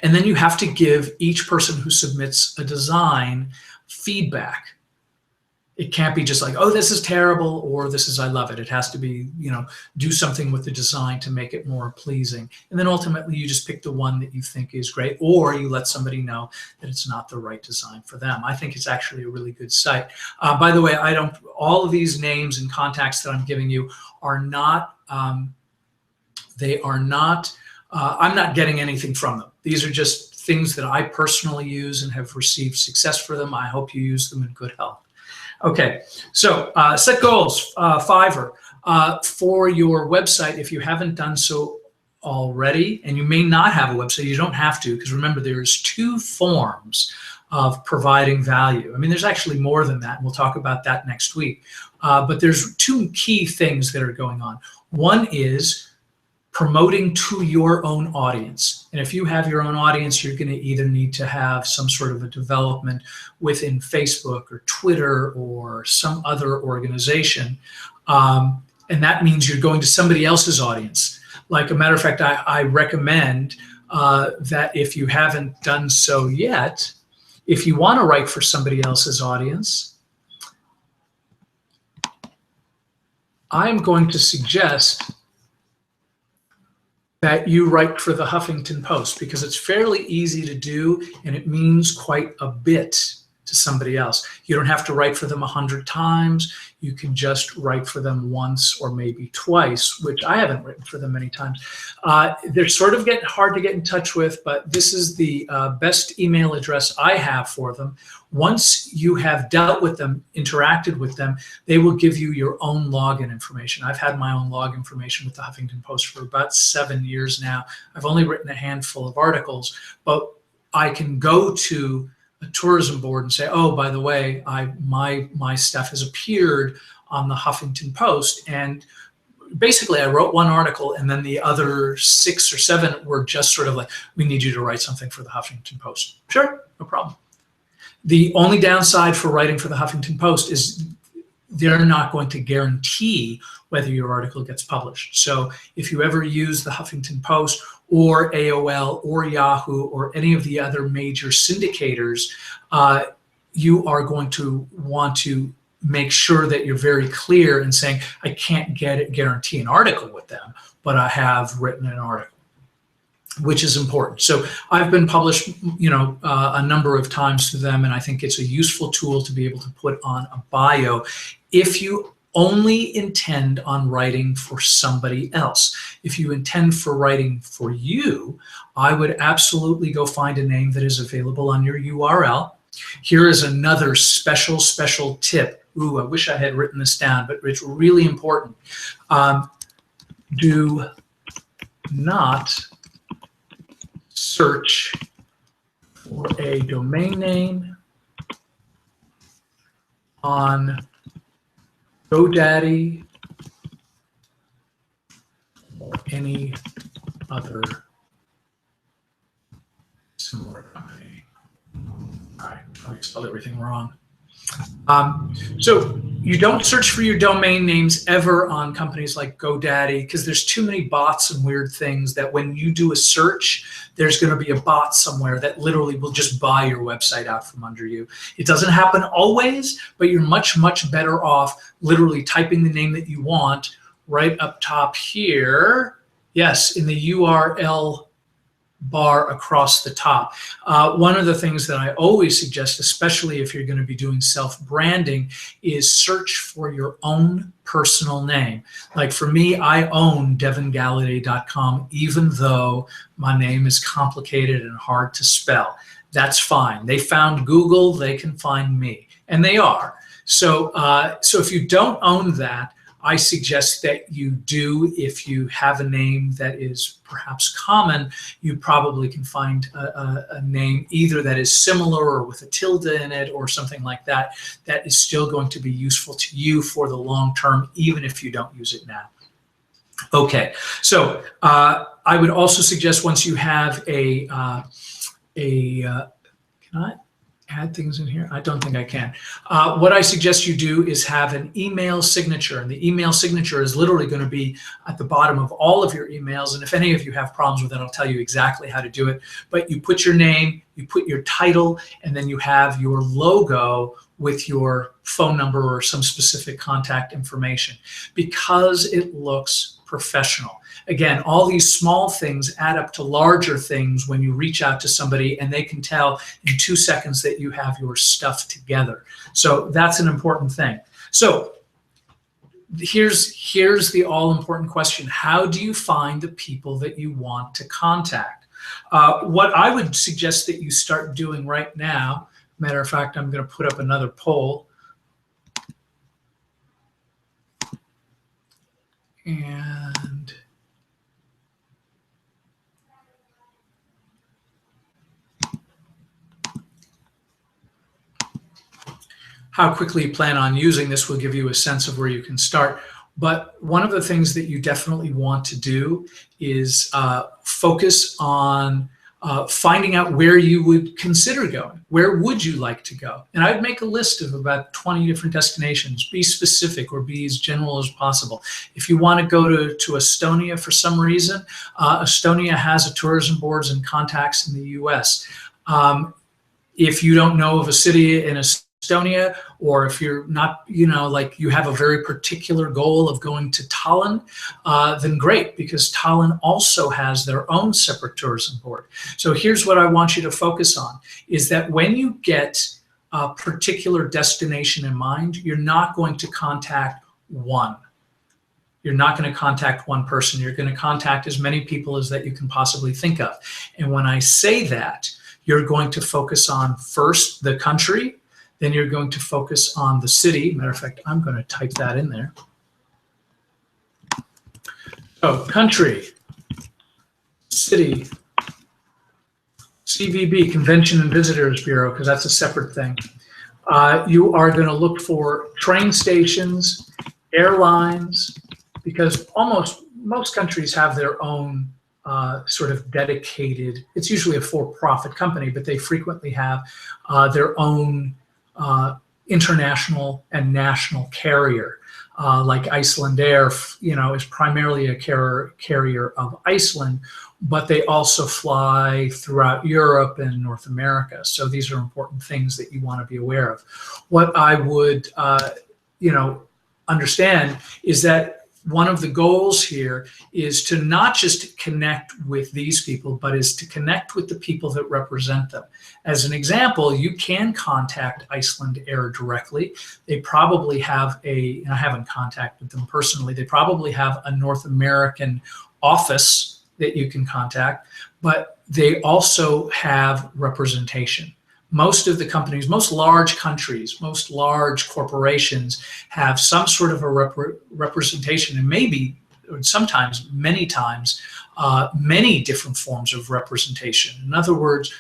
And then you have to give each person who submits a design feedback. It can't be just like, oh, this is terrible, or this is, I love it. It has to be, do something with the design to make it more pleasing. And then ultimately you just pick the one that you think is great, or you let somebody know that it's not the right design for them. I think it's actually a really good site. By the way, all of these names and contacts that I'm giving you are not, I'm not getting anything from them. These are just things that I personally use and have received success for them. I hope you use them in good health. Okay, so set goals, Fiverr. For your website, if you haven't done so already, and you may not have a website, you don't have to, because remember, there's 2 forms of providing value. I mean, there's actually more than that, and we'll talk about that next week. But there's 2 key things that are going on. One is promoting to your own audience. And if you have your own audience, you're going to either need to have some sort of a development within Facebook or Twitter or some other organization. And that means you're going to somebody else's audience. Like a matter of fact, I recommend that if you haven't done so yet, if you want to write for somebody else's audience, I'm going to suggest that you write for the Huffington Post, because it's fairly easy to do and it means quite a bit to somebody else. You don't have to write for them 100 times. You can just write for them once or maybe twice, which I haven't written for them many times. They're sort of getting hard to get in touch with, but this is the best email address I have for them. Once you have dealt with them, interacted with them, they will give you your own login information. I've had my own login information with the Huffington Post for about 7 years now. I've only written a handful of articles, but I can go to a tourism board and say, oh, by the way, my stuff has appeared on the Huffington Post. And basically I wrote one article and then the other 6 or 7 were just sort of like, we need you to write something for the Huffington Post. Sure, no problem. The only downside for writing for the Huffington Post is they're not going to guarantee whether your article gets published. So if you ever use the Huffington Post or AOL or Yahoo or any of the other major syndicators, you are going to want to make sure that you're very clear in saying, I can't guarantee an article with them, but I have written an article, which is important. So I've been published, a number of times to them, and I think it's a useful tool to be able to put on a bio if you only intend on writing for somebody else. If you intend for writing for you, I would absolutely go find a name that is available on your URL. Here is another special tip. Ooh, I wish I had written this down, but it's really important. Do not search for a domain name on GoDaddy or any other similar company. All right, I spelled everything wrong. So you don't search for your domain names ever on companies like GoDaddy, because there's too many bots and weird things that when you do a search, there's going to be a bot somewhere that literally will just buy your website out from under you. It doesn't happen always, but you're much better off literally typing the name that you want right up top here. Yes, in the URL bar across the top. One of the things that I always suggest, especially if you're going to be doing self-branding, is search for your own personal name. Like for me, I own devongalladay.com, even though my name is complicated and hard to spell. That's fine. They found Google, they can find me, and they are. So if you don't own that, I suggest that you do. If you have a name that is perhaps common, you probably can find a name either that is similar or with a tilde in it or something like that, that is still going to be useful to you for the long term, even if you don't use it now. Okay, so I would also suggest once you have can I add things in here? I don't think I can. What I suggest you do is have an email signature, and the email signature is literally going to be at the bottom of all of your emails. And if any of you have problems with it, I'll tell you exactly how to do it. But you put your name, you put your title, and then you have your logo with your phone number or some specific contact information, because it looks professional. Again, all these small things add up to larger things when you reach out to somebody and they can tell in 2 seconds that you have your stuff together. So that's an important thing. So here's the all-important question. How do you find the people that you want to contact? What I would suggest that you start doing right now, matter of fact, I'm going to put up another poll. And how quickly you plan on using this will give you a sense of where you can start. But one of the things that you definitely want to do is focus on finding out where you would consider going. Where would you like to go? And I'd make a list of about 20 different destinations. Be specific or be as general as possible. If you want to go to Estonia for some reason, Estonia has a tourism boards and contacts in the US. If you don't know of a city in Estonia, or if you're not, like you have a very particular goal of going to Tallinn, then great, because Tallinn also has their own separate tourism board. So here's what I want you to focus on, is that when you get a particular destination in mind, you're not going to contact one. You're not going to contact one person. You're going to contact as many people as that you can possibly think of. And when I say that, you're going to focus on first the country, then you're going to focus on the city. Matter of fact, I'm going to type that in there. So country, city, CVB, Convention and Visitors Bureau, because that's a separate thing. You are going to look for train stations, airlines, because most countries have their own sort of dedicated, it's usually a for-profit company, but they frequently have their own international and national carrier. Like Icelandair, is primarily a carrier of Iceland, but they also fly throughout Europe and North America. So these are important things that you want to be aware of. What I would, understand is that one of the goals here is to not just connect with these people, but is to connect with the people that represent them. As an example, you can contact Icelandair directly. They probably have and I haven't contacted them personally, they probably have a North American office that you can contact, but they also have representation. Most of the companies, most large countries, most large corporations have some sort of a representation, and maybe, or sometimes, many times, many different forms of representation. In other words,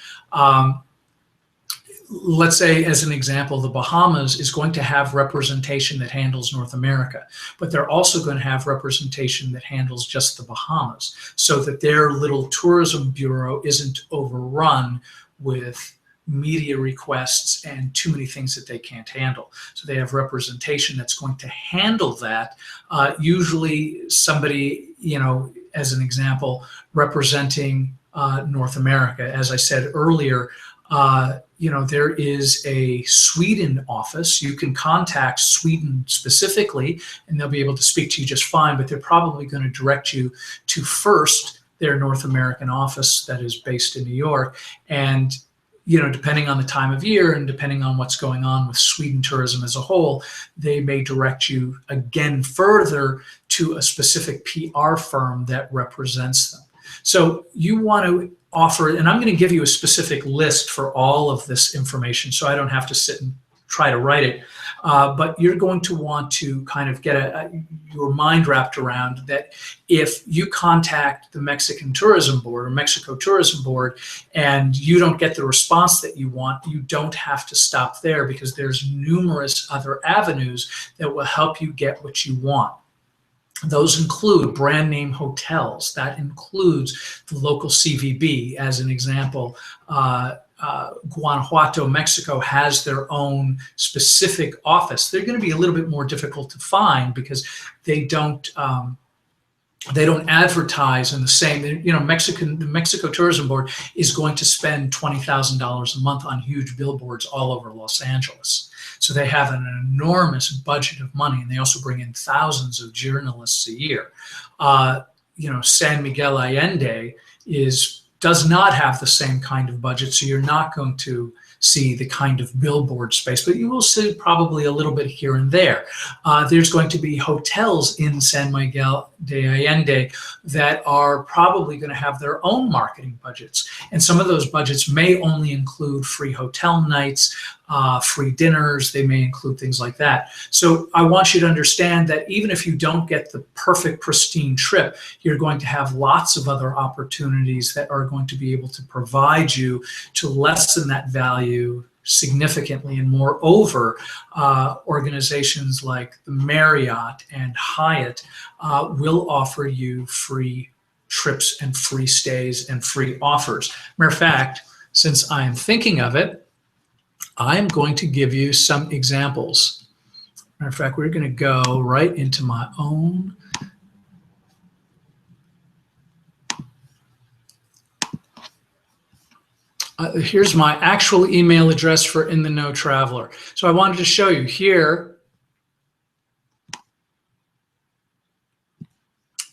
let's say, as an example, the Bahamas is going to have representation that handles North America, but they're also going to have representation that handles just the Bahamas, so that their little tourism bureau isn't overrun with media requests and too many things that they can't handle. So they have representation that's going to handle that. Usually somebody, as an example, representing North America. As I said earlier, there is a Sweden office. You can contact Sweden specifically, and they'll be able to speak to you just fine, but they're probably going to direct you to first their North American office that is based in New York. And depending on the time of year and depending on what's going on with Sweden tourism as a whole, they may direct you again further to a specific PR firm that represents them. So you want to offer, and I'm going to give you a specific list for all of this information so I don't have to sit and try to write it, but you're going to want to kind of get your mind wrapped around that. If you contact the Mexican Tourism Board or Mexico Tourism Board and you don't get the response that you want, you don't have to stop there, because there's numerous other avenues that will help you get what you want. Those include brand name hotels. That includes the local CVB. As an example, Guanajuato, Mexico has their own specific office. They're going to be a little bit more difficult to find because they don't advertise in the same. The Mexico Tourism Board is going to spend $20,000 a month on huge billboards all over Los Angeles. So they have an enormous budget of money, and they also bring in thousands of journalists a year. San Miguel Allende does not have the same kind of budget, so you're not going to see the kind of billboard space, but you will see probably a little bit here and there. There's going to be hotels in San Miguel de Allende that are probably going to have their own marketing budgets, and some of those budgets may only include free hotel nights, free dinners. They may include things like that. So I want you to understand that even if you don't get the perfect pristine trip, you're going to have lots of other opportunities that are going to be able to provide you to lessen that value significantly. And moreover, organizations like the Marriott and Hyatt will offer you free trips and free stays and free offers. Matter of fact, since I am thinking of it, I'm going to give you some examples. Matter of fact, we're going to go right into my own here's my actual email address for In the Know Traveler. So I wanted to show you here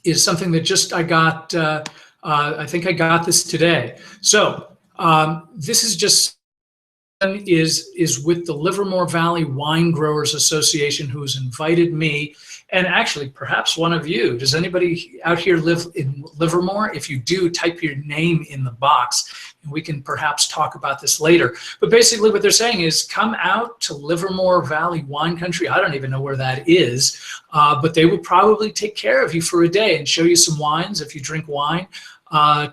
is something that just I got, I think I got this today. So this is just is with the Livermore Valley Wine Growers Association, who has invited me, and actually perhaps one of you. Does anybody out here live in Livermore? If you do, type your name in the box, and we can perhaps talk about this later. But basically what they're saying is come out to Livermore Valley Wine Country. I don't even know where that is, but they will probably take care of you for a day and show you some wines if you drink wine.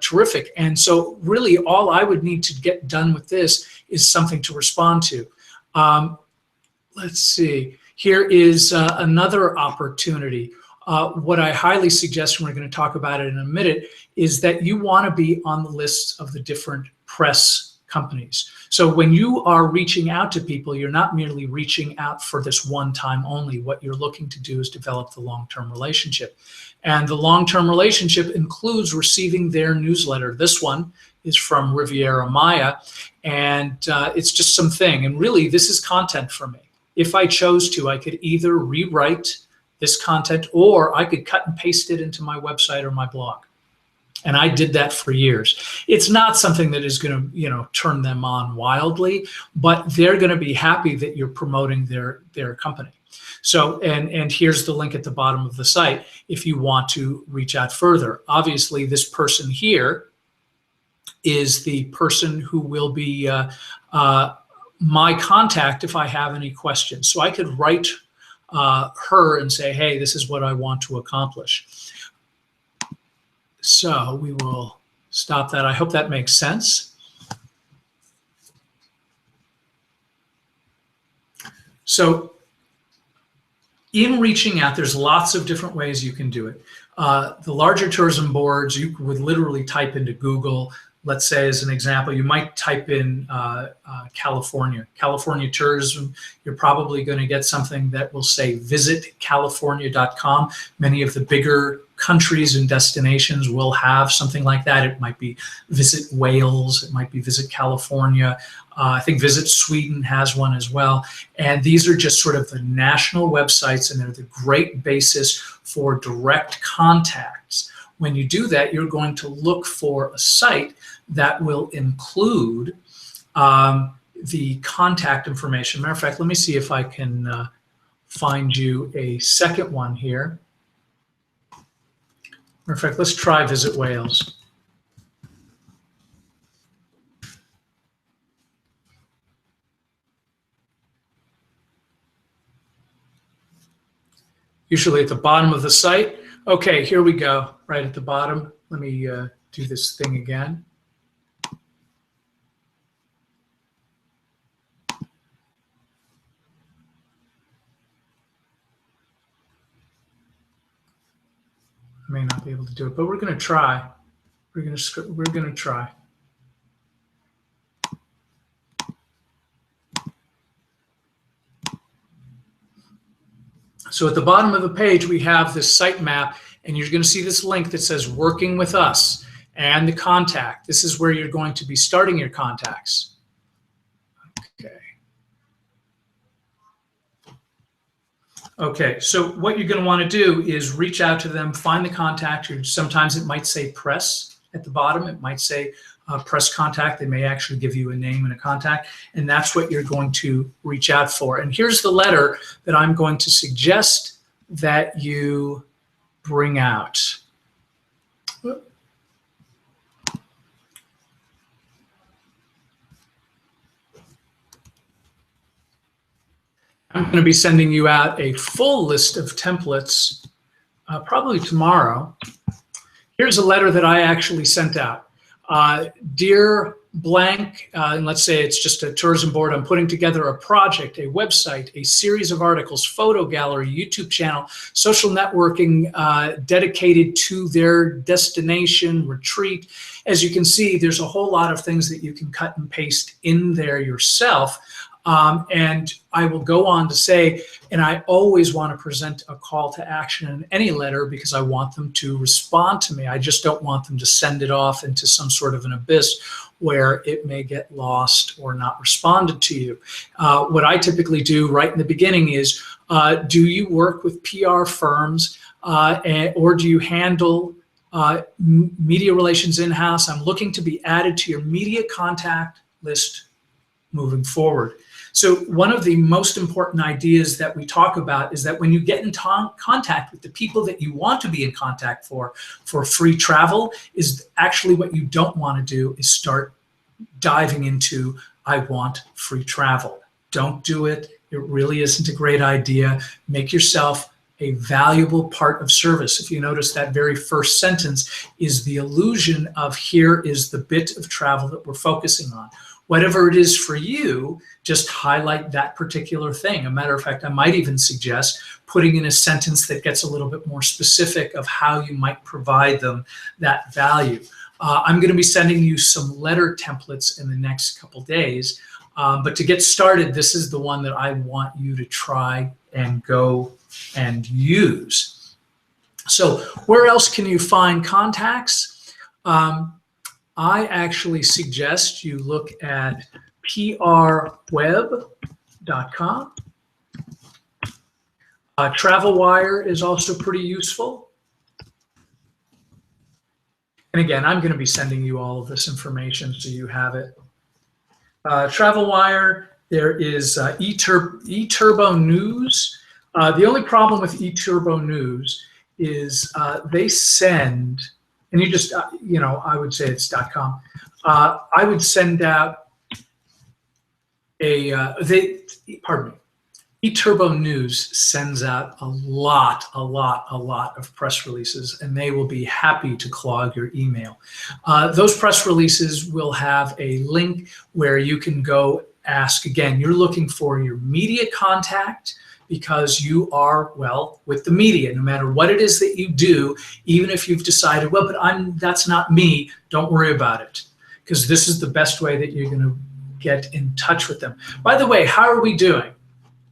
Terrific. And so really all I would need to get done with this is something to respond to. Let's see. Here is another opportunity. What I highly suggest, and we're going to talk about it in a minute, is that you want to be on the lists of the different press companies. So when you are reaching out to people, you're not merely reaching out for this one time only. What you're looking to do is develop the long-term relationship. And the long-term relationship includes receiving their newsletter. This one is from Riviera Maya, and it's just something. And really, this is content for me. If I chose to, I could either rewrite this content or I could cut and paste it into my website or my blog. And I did that for years. It's not something that is going to, turn them on wildly, but they're going to be happy that you're promoting their company. So, and here's the link at the bottom of the site if you want to reach out further. Obviously, this person here is the person who will be my contact if I have any questions. So I could write her and say, hey, this is what I want to accomplish. So we will stop that. I hope that makes sense. So in reaching out, there's lots of different ways you can do it. The larger tourism boards, you would literally type into Google. Let's say, as an example, you might type in California tourism. You're probably going to get something that will say visitcalifornia.com. Many of the bigger countries and destinations will have something like that. It might be Visit Wales. It might be Visit California. I think Visit Sweden has one as well. And these are just sort of the national websites, and they're the great basis for direct contacts. When you do that, you're going to look for a site that will include the contact information. Matter of fact, let me see if I can find you a second one here. Matter of fact, let's try Visit Wales. Usually at the bottom of the site. Okay, here we go, right at the bottom. Let me do this thing again. I may not be able to do it, but we're going to try. We're going to try. So at the bottom of the page, we have this site map, and you're going to see this link that says Working with Us and the contact. This is where you're going to be starting your contacts. Okay, so what you're going to want to do is reach out to them, find the contact. Sometimes it might say press at the bottom. It might say press contact. They may actually give you a name and a contact, and that's what you're going to reach out for. And here's the letter that I'm going to suggest that you bring out. I'm going to be sending you out a full list of templates probably tomorrow. Here's a letter that I actually sent out. Dear blank, and let's say it's just a tourism board, I'm putting together a project, a website, a series of articles, photo gallery, YouTube channel, social networking dedicated to their destination, retreat. As you can see, there's a whole lot of things that you can cut and paste in there yourself. And I will go on to say, and I always want to present a call to action in any letter because I want them to respond to me. I just don't want them to send it off into some sort of an abyss where it may get lost or not responded to you. What I typically do right in the beginning is, do you work with PR firms or do you handle media relations in-house? I'm looking to be added to your media contact list moving forward. So one of the most important ideas that we talk about is that when you get in contact with the people that you want to be in contact for free travel, is actually what you don't want to do is start diving into, I want free travel. Don't do it. It really isn't a great idea. Make yourself a valuable part of service. If you notice, that very first sentence is the illusion of here is the bit of travel that we're focusing on. Whatever it is for you, just highlight that particular thing. A matter of fact, I might even suggest putting in a sentence that gets a little bit more specific of how you might provide them that value. I'm going to be sending you some letter templates in the next couple days. But to get started, this is the one that I want you to try and go and use. So where else can you find contacts? I actually suggest you look at prweb.com. TravelWire is also pretty useful. And again, I'm going to be sending you all of this information so you have it. TravelWire, there is eTurbo News. The only problem with eTurbo News is they send, and you just, I would say it's .com. I would send out eTurbo News sends out a lot of press releases, and they will be happy to clog your email. Those press releases will have a link where you can go ask. Again, you're looking for your media contact because you are, well, with the media. No matter what it is that you do, even if you've decided, well, but that's not me, don't worry about it, because this is the best way that you're going to get in touch with them. By the way, how are we doing?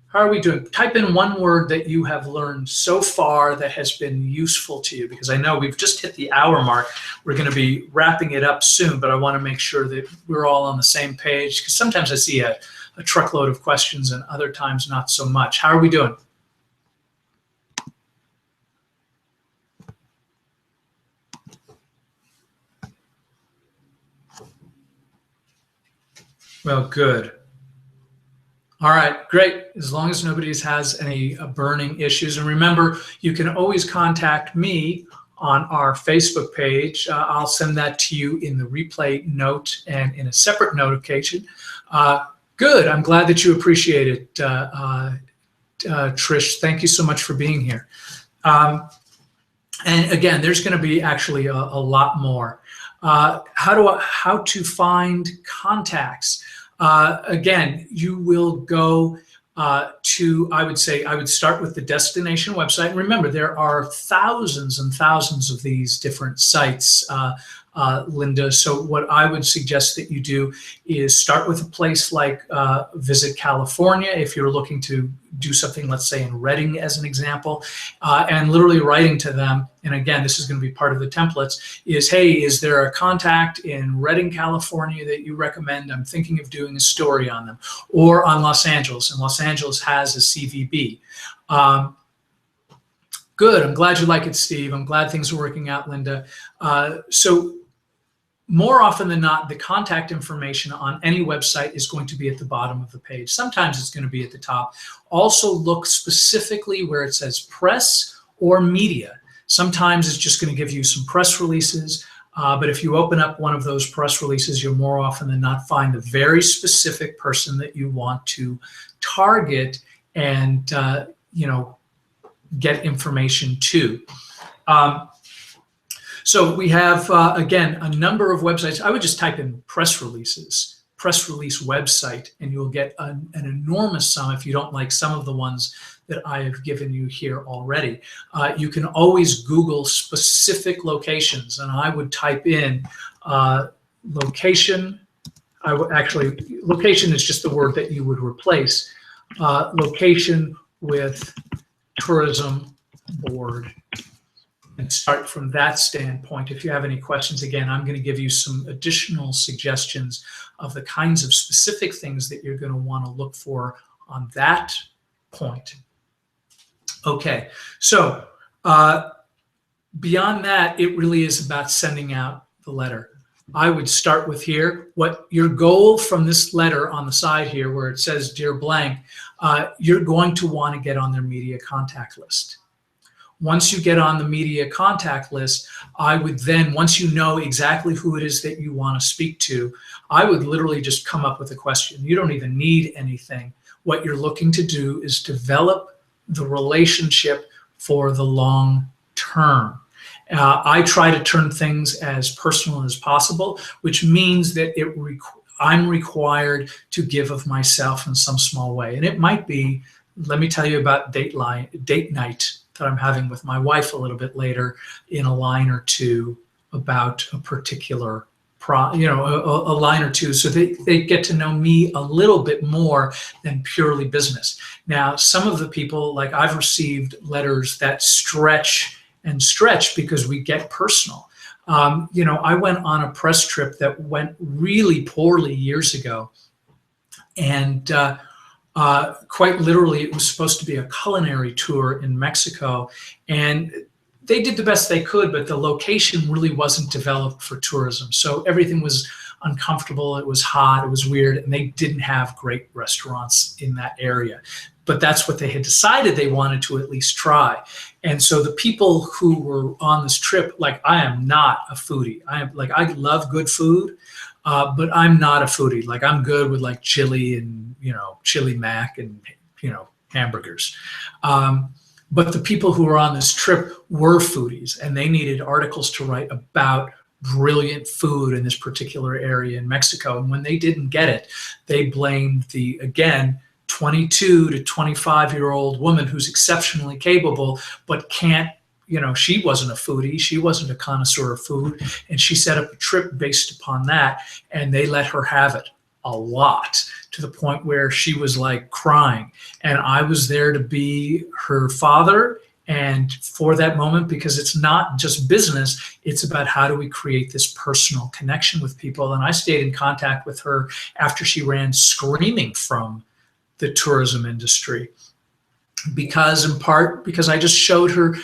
How are we doing? Type in one word that you have learned so far that has been useful to you, because I know we've just hit the hour mark. We're going to be wrapping it up soon, but I want to make sure that we're all on the same page, because sometimes I see a truckload of questions and other times not so much. How are we doing? Well, good. All right, great. As long as nobody has any burning issues. And remember, you can always contact me on our Facebook page. I'll send that to you in the replay note and in a separate notification. Good. I'm glad that you appreciate it, Trish. Thank you so much for being here. And again, there's going to be actually a lot more. How to find contacts. Again, you will go to, I would start with the destination website. And remember, there are thousands and thousands of these different sites, Linda. So what I would suggest that you do is start with a place like Visit California, if you're looking to do something, let's say in Redding as an example, and literally writing to them. And again, this is going to be part of the templates, is, hey, is there a contact in Redding, California that you recommend? I'm thinking of doing a story on them. Or on Los Angeles, and Los Angeles has a CVB. Good, I'm glad you like it, Steve. I'm glad things are working out, Linda. So more often than not, the contact information on any website is going to be at the bottom of the page. Sometimes it's going to be at the top. Also look specifically where it says press or media. Sometimes it's just going to give you some press releases, but if you open up one of those press releases, you'll more often than not find the very specific person that you want to target and get information to. So we have, again, a number of websites. I would just type in press releases, press release website, and you'll get an enormous sum if you don't like some of the ones that I have given you here already. You can always Google specific locations, and I would type in location. Location is just the word that you would replace. Location with tourism board, and start from that standpoint. If you have any questions, again, I'm going to give you some additional suggestions of the kinds of specific things that you're going to want to look for on that point. Okay, so beyond that, it really is about sending out the letter. I would start with here, what your goal from this letter on the side here where it says, Dear Blank, you're going to want to get on their media contact list. Once you get on the media contact list, I would then, once you know exactly who it is that you want to speak to, I would literally just come up with a question. You don't even need anything. What you're looking to do is develop the relationship for the long term. I try to turn things as personal as possible, which means that I'm required to give of myself in some small way. And it might be, let me tell you about date night that I'm having with my wife a little bit later in a line or two about a particular a line or two, so they get to know me a little bit more than purely business. Now, some of the people, like I've received letters that stretch and stretch because we get personal. I went on a press trip that went really poorly years ago, and quite literally it was supposed to be a culinary tour in Mexico, and they did the best they could, but the location really wasn't developed for tourism. So everything was uncomfortable, it was hot, it was weird, and they didn't have great restaurants in that area. But that's what they had decided they wanted to at least try. And so the people who were on this trip, like, I am not a foodie. I love good food, but I'm not a foodie. Like, I'm good with like chili and, chili mac and, hamburgers. But the people who were on this trip were foodies, and they needed articles to write about brilliant food in this particular area in Mexico. And when they didn't get it, they blamed the, again, 22 to 25-year-old woman who's exceptionally capable, but can't, she wasn't a foodie, she wasn't a connoisseur of food, and she set up a trip based upon that, and they let her have it a lot, to the point where she was like crying. And I was there to be her father, and for that moment, because it's not just business, it's about how do we create this personal connection with people. And I stayed in contact with her after she ran screaming from the tourism industry, in part because I just showed her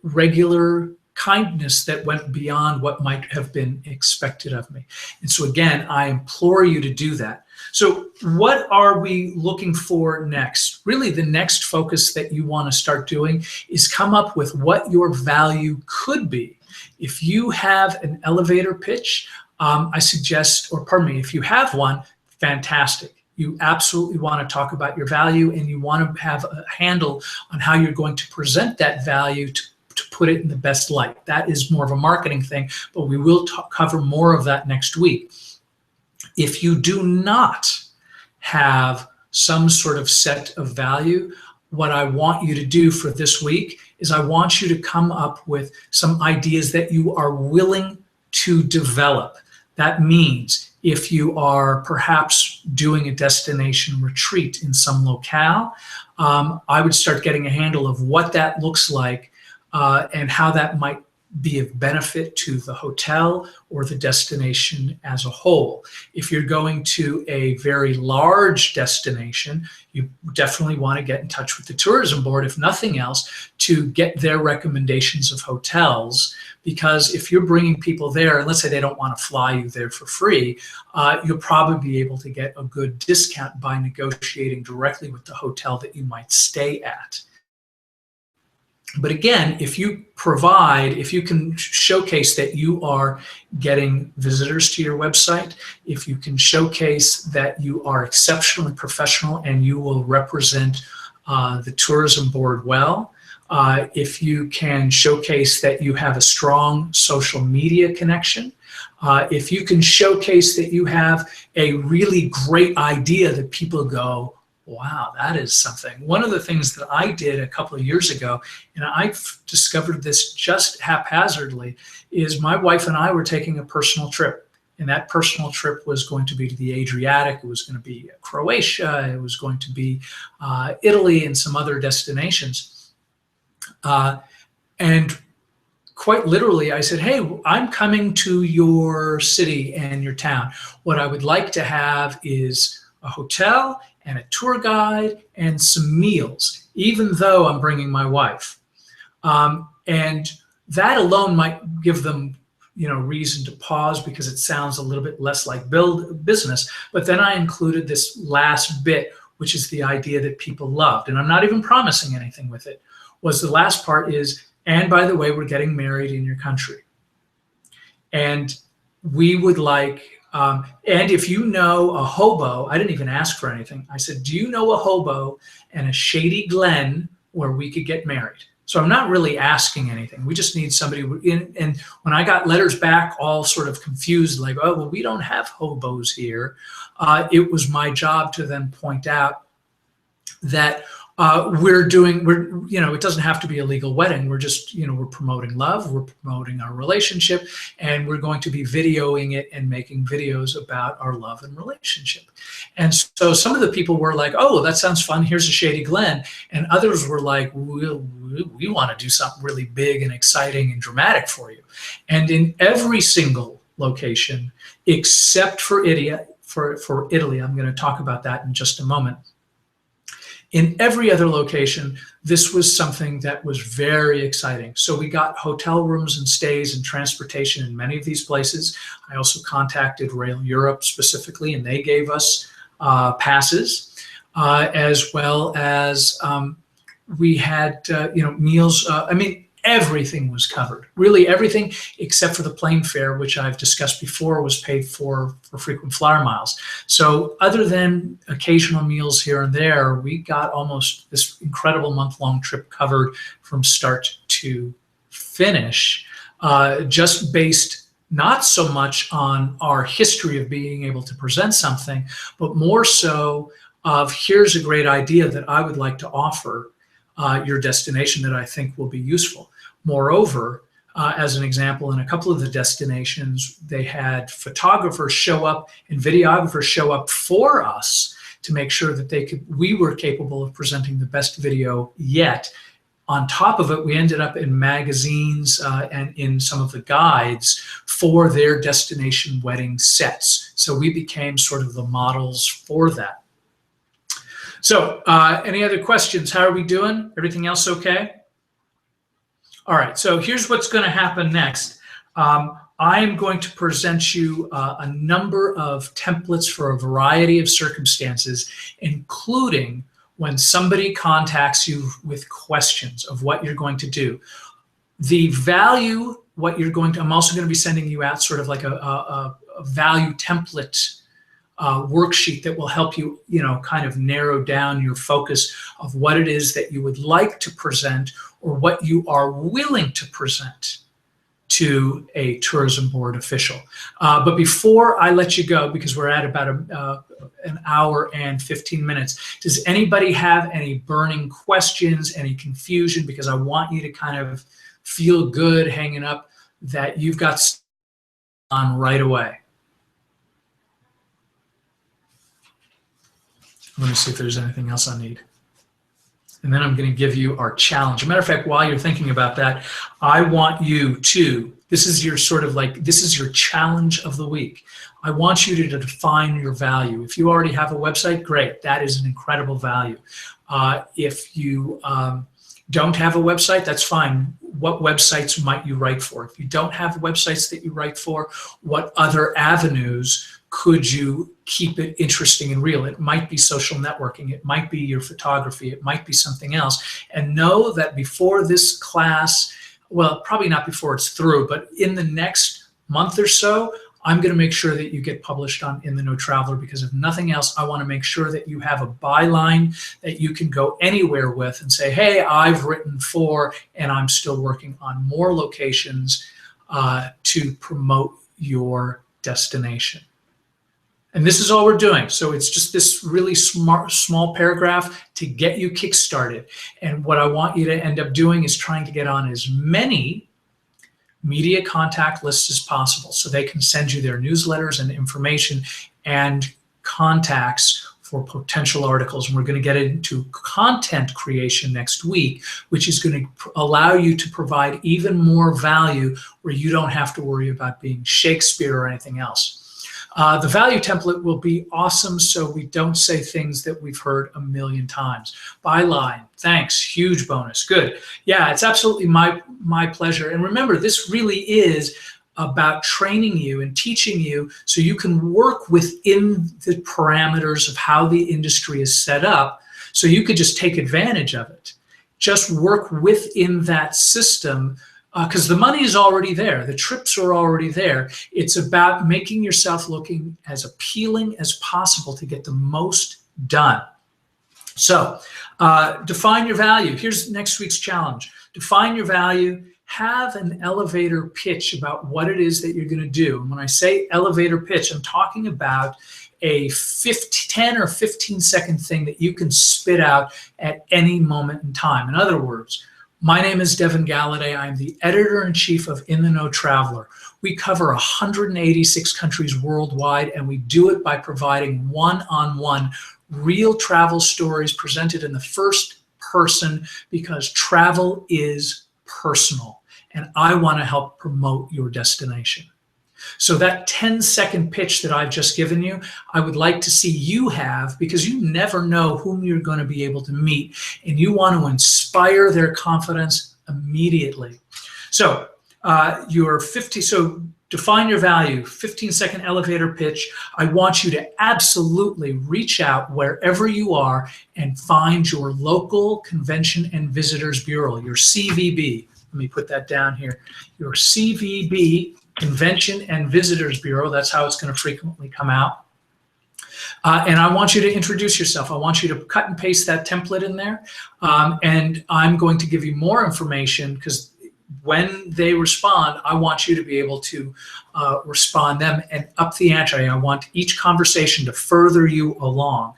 regular kindness that went beyond what might have been expected of me. And so again, I implore you to do that. So what are we looking for next? Really, the next focus that you want to start doing is come up with what your value could be. If you have an elevator pitch, I suggest, if you have one, fantastic. You absolutely want to talk about your value, and you want to have a handle on how you're going to present that value to put it in the best light. That is more of a marketing thing, but we will cover more of that next week. If you do not have some sort of set of value, what I want you to do for this week is I want you to come up with some ideas that you are willing to develop. That means if you are perhaps doing a destination retreat in some locale, I would start getting a handle of what that looks like and how that might be of benefit to the hotel or the destination as a whole. If you're going to a very large destination, you definitely want to get in touch with the tourism board, if nothing else, to get their recommendations of hotels. Because if you're bringing people there, and let's say they don't want to fly you there for free, you'll probably be able to get a good discount by negotiating directly with the hotel that you might stay at. But again, if you can showcase that you are getting visitors to your website, if you can showcase that you are exceptionally professional and you will represent the tourism board well, if you can showcase that you have a strong social media connection, if you can showcase that you have a really great idea that people go, wow, that is something. One of the things that I did a couple of years ago, and I discovered this just haphazardly, is my wife and I were taking a personal trip. And that personal trip was going to be to the Adriatic. It was going to be Croatia. It was going to be Italy and some other destinations. And quite literally, I said, hey, I'm coming to your city and your town. What I would like to have is a hotel and a tour guide and some meals, even though I'm bringing my wife. And that alone might give them, reason to pause, because it sounds a little bit less like business. But then I included this last bit, which is the idea that people loved. And I'm not even promising anything with it. Was the last part is, and by the way, we're getting married in your country. And we would like, and if you know a hobo, I didn't even ask for anything. I said, do you know a hobo and a shady glen where we could get married? So I'm not really asking anything. We just need somebody in. And when I got letters back, all sort of confused, like, oh, well, we don't have hobos here. It was my job to then point out that it doesn't have to be a legal wedding. We're just, we're promoting love, we're promoting our relationship, and we're going to be videoing it and making videos about our love and relationship. And so some of the people were like, oh, that sounds fun. Here's a shady glen. And others were like, we want to do something really big and exciting and dramatic for you. And in every single location, except for Italy, I'm going to talk about that in just a moment. In every other location, this was something that was very exciting. So we got hotel rooms and stays and transportation in many of these places. I also contacted Rail Europe specifically, and they gave us passes, as well as we had meals. Everything was covered. Really everything except for the plane fare, which I've discussed before, was paid for frequent flyer miles. So other than occasional meals here and there, we got almost this incredible month-long trip covered from start to finish, just based not so much on our history of being able to present something, but more so of, here's a great idea that I would like to offer your destination that I think will be useful. Moreover, as an example, in a couple of the destinations, they had photographers show up and videographers show up for us to make sure that we were capable of presenting the best video yet. On top of it, we ended up in magazines and in some of the guides for their destination wedding sets. So we became sort of the models for that. So any other questions? How are we doing? Everything else okay? All right, so here's what's going to happen next. I am going to present you a number of templates for a variety of circumstances, including when somebody contacts you with questions of what you're going to do. The value, I'm also going to be sending you out sort of like a value template worksheet that will help you, kind of narrow down your focus of what it is that you would like to present or what you are willing to present to a tourism board official. But before I let you go, because we're at about an hour and 15 minutes, does anybody have any burning questions, any confusion? Because I want you to kind of feel good hanging up that you've got on right away. Let me see if there's anything else I need. And then I'm going to give you our challenge. As a matter of fact, while you're thinking about that, I want you to, this is your challenge of the week. I want you to define your value. If you already have a website, great. That is an incredible value. If you don't have a website, that's fine. What websites might you write for? If you don't have websites that you write for, what other avenues could you keep it interesting and real? It might be social networking. It might be your photography. It might be something else. And know that before this class, well, probably not before it's through, but in the next month or so, I'm going to make sure that you get published on In the Know Traveler, because if nothing else, I want to make sure that you have a byline that you can go anywhere with and say, hey, I've written for, and I'm still working on more locations to promote your destination. And this is all we're doing. So it's just this really small paragraph to get you kickstarted. And what I want you to end up doing is trying to get on as many media contact lists as possible so they can send you their newsletters and information and contacts for potential articles. And we're going to get into content creation next week, which is going to allow you to provide even more value where you don't have to worry about being Shakespeare or anything else. The value template will be awesome so we don't say things that we've heard a million times. Byline, thanks, huge bonus, good. Yeah, it's absolutely my pleasure. And remember, this really is about training you and teaching you so you can work within the parameters of how the industry is set up, so you could just take advantage of it. Just work within that system, because the money is already there. The trips are already there. It's about making yourself looking as appealing as possible to get the most done. So define your value. Here's next week's challenge. Define your value. Have an elevator pitch about what it is that you're going to do. And when I say elevator pitch, I'm talking about a 10 or 15 second thing that you can spit out at any moment in time. In other words, my name is Devin Galladay. I'm the editor-in-chief of In the Know Traveler. We cover 186 countries worldwide, and we do it by providing one-on-one real travel stories presented in the first person, because travel is personal, and I want to help promote your destination. So that 10-second pitch that I've just given you, I would like to see you have, because you never know whom you're going to be able to meet, and you want to inspire their confidence immediately. So so define your value, 15-second elevator pitch. I want you to absolutely reach out wherever you are and find your local Convention and Visitors Bureau, your CVB. Let me put that down here. Your CVB, Convention and Visitors Bureau. That's how it's going to frequently come out. And I want you to introduce yourself. I want you to cut and paste that template in there. And I'm going to give you more information, because when they respond, I want you to be able to respond them and up the ante. I want each conversation to further you along.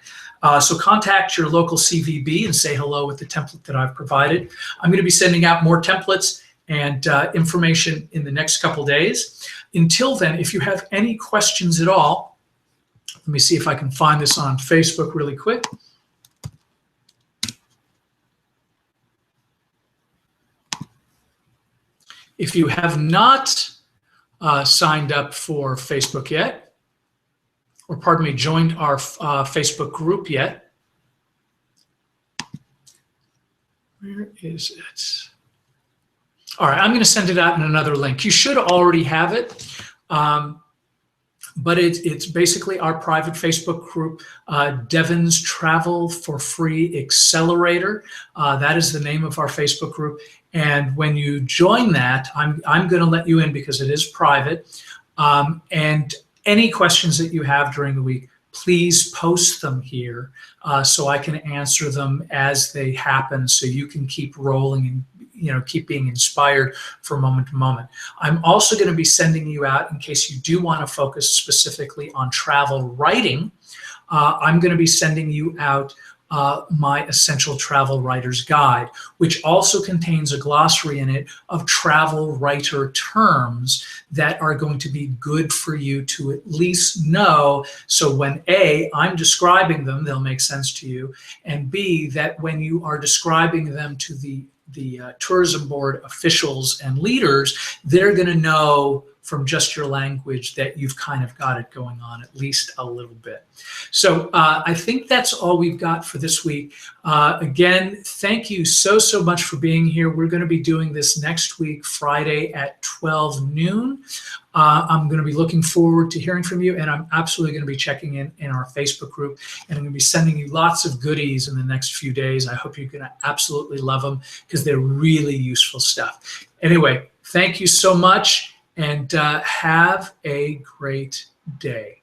So contact your local CVB and say hello with the template that I've provided. I'm going to be sending out more templates and information in the next couple days. Until then, if you have any questions at all, let me see if I can find this on Facebook really quick. If you have not signed up for Facebook yet, or pardon me, joined our Facebook group yet, where is it? All right, I'm going to send it out in another link. You should already have it, but it's basically our private Facebook group, Devin's Travel for Free Accelerator. That is the name of our Facebook group. And when you join that, I'm going to let you in because it is private. And any questions that you have during the week, please post them here so I can answer them as they happen, so you can keep rolling and keep being inspired from moment to moment. I'm also going to be sending you out, in case you do want to focus specifically on travel writing, I'm going to be sending you out my Essential Travel Writer's Guide, which also contains a glossary in it of travel writer terms that are going to be good for you to at least know. So when A, I'm describing them, they'll make sense to you, and B, that when you are describing them to the tourism board officials and leaders, they're going to know from just your language that you've kind of got it going on at least a little bit. So I think that's all we've got for this week. Again, thank you so much for being here. We're going to be doing this next week, Friday at 12 noon. I'm going to be looking forward to hearing from you, and I'm absolutely going to be checking in our Facebook group, and I'm going to be sending you lots of goodies in the next few days. I hope you're going to absolutely love them, because they're really useful stuff. Anyway, thank you so much. and have a great day.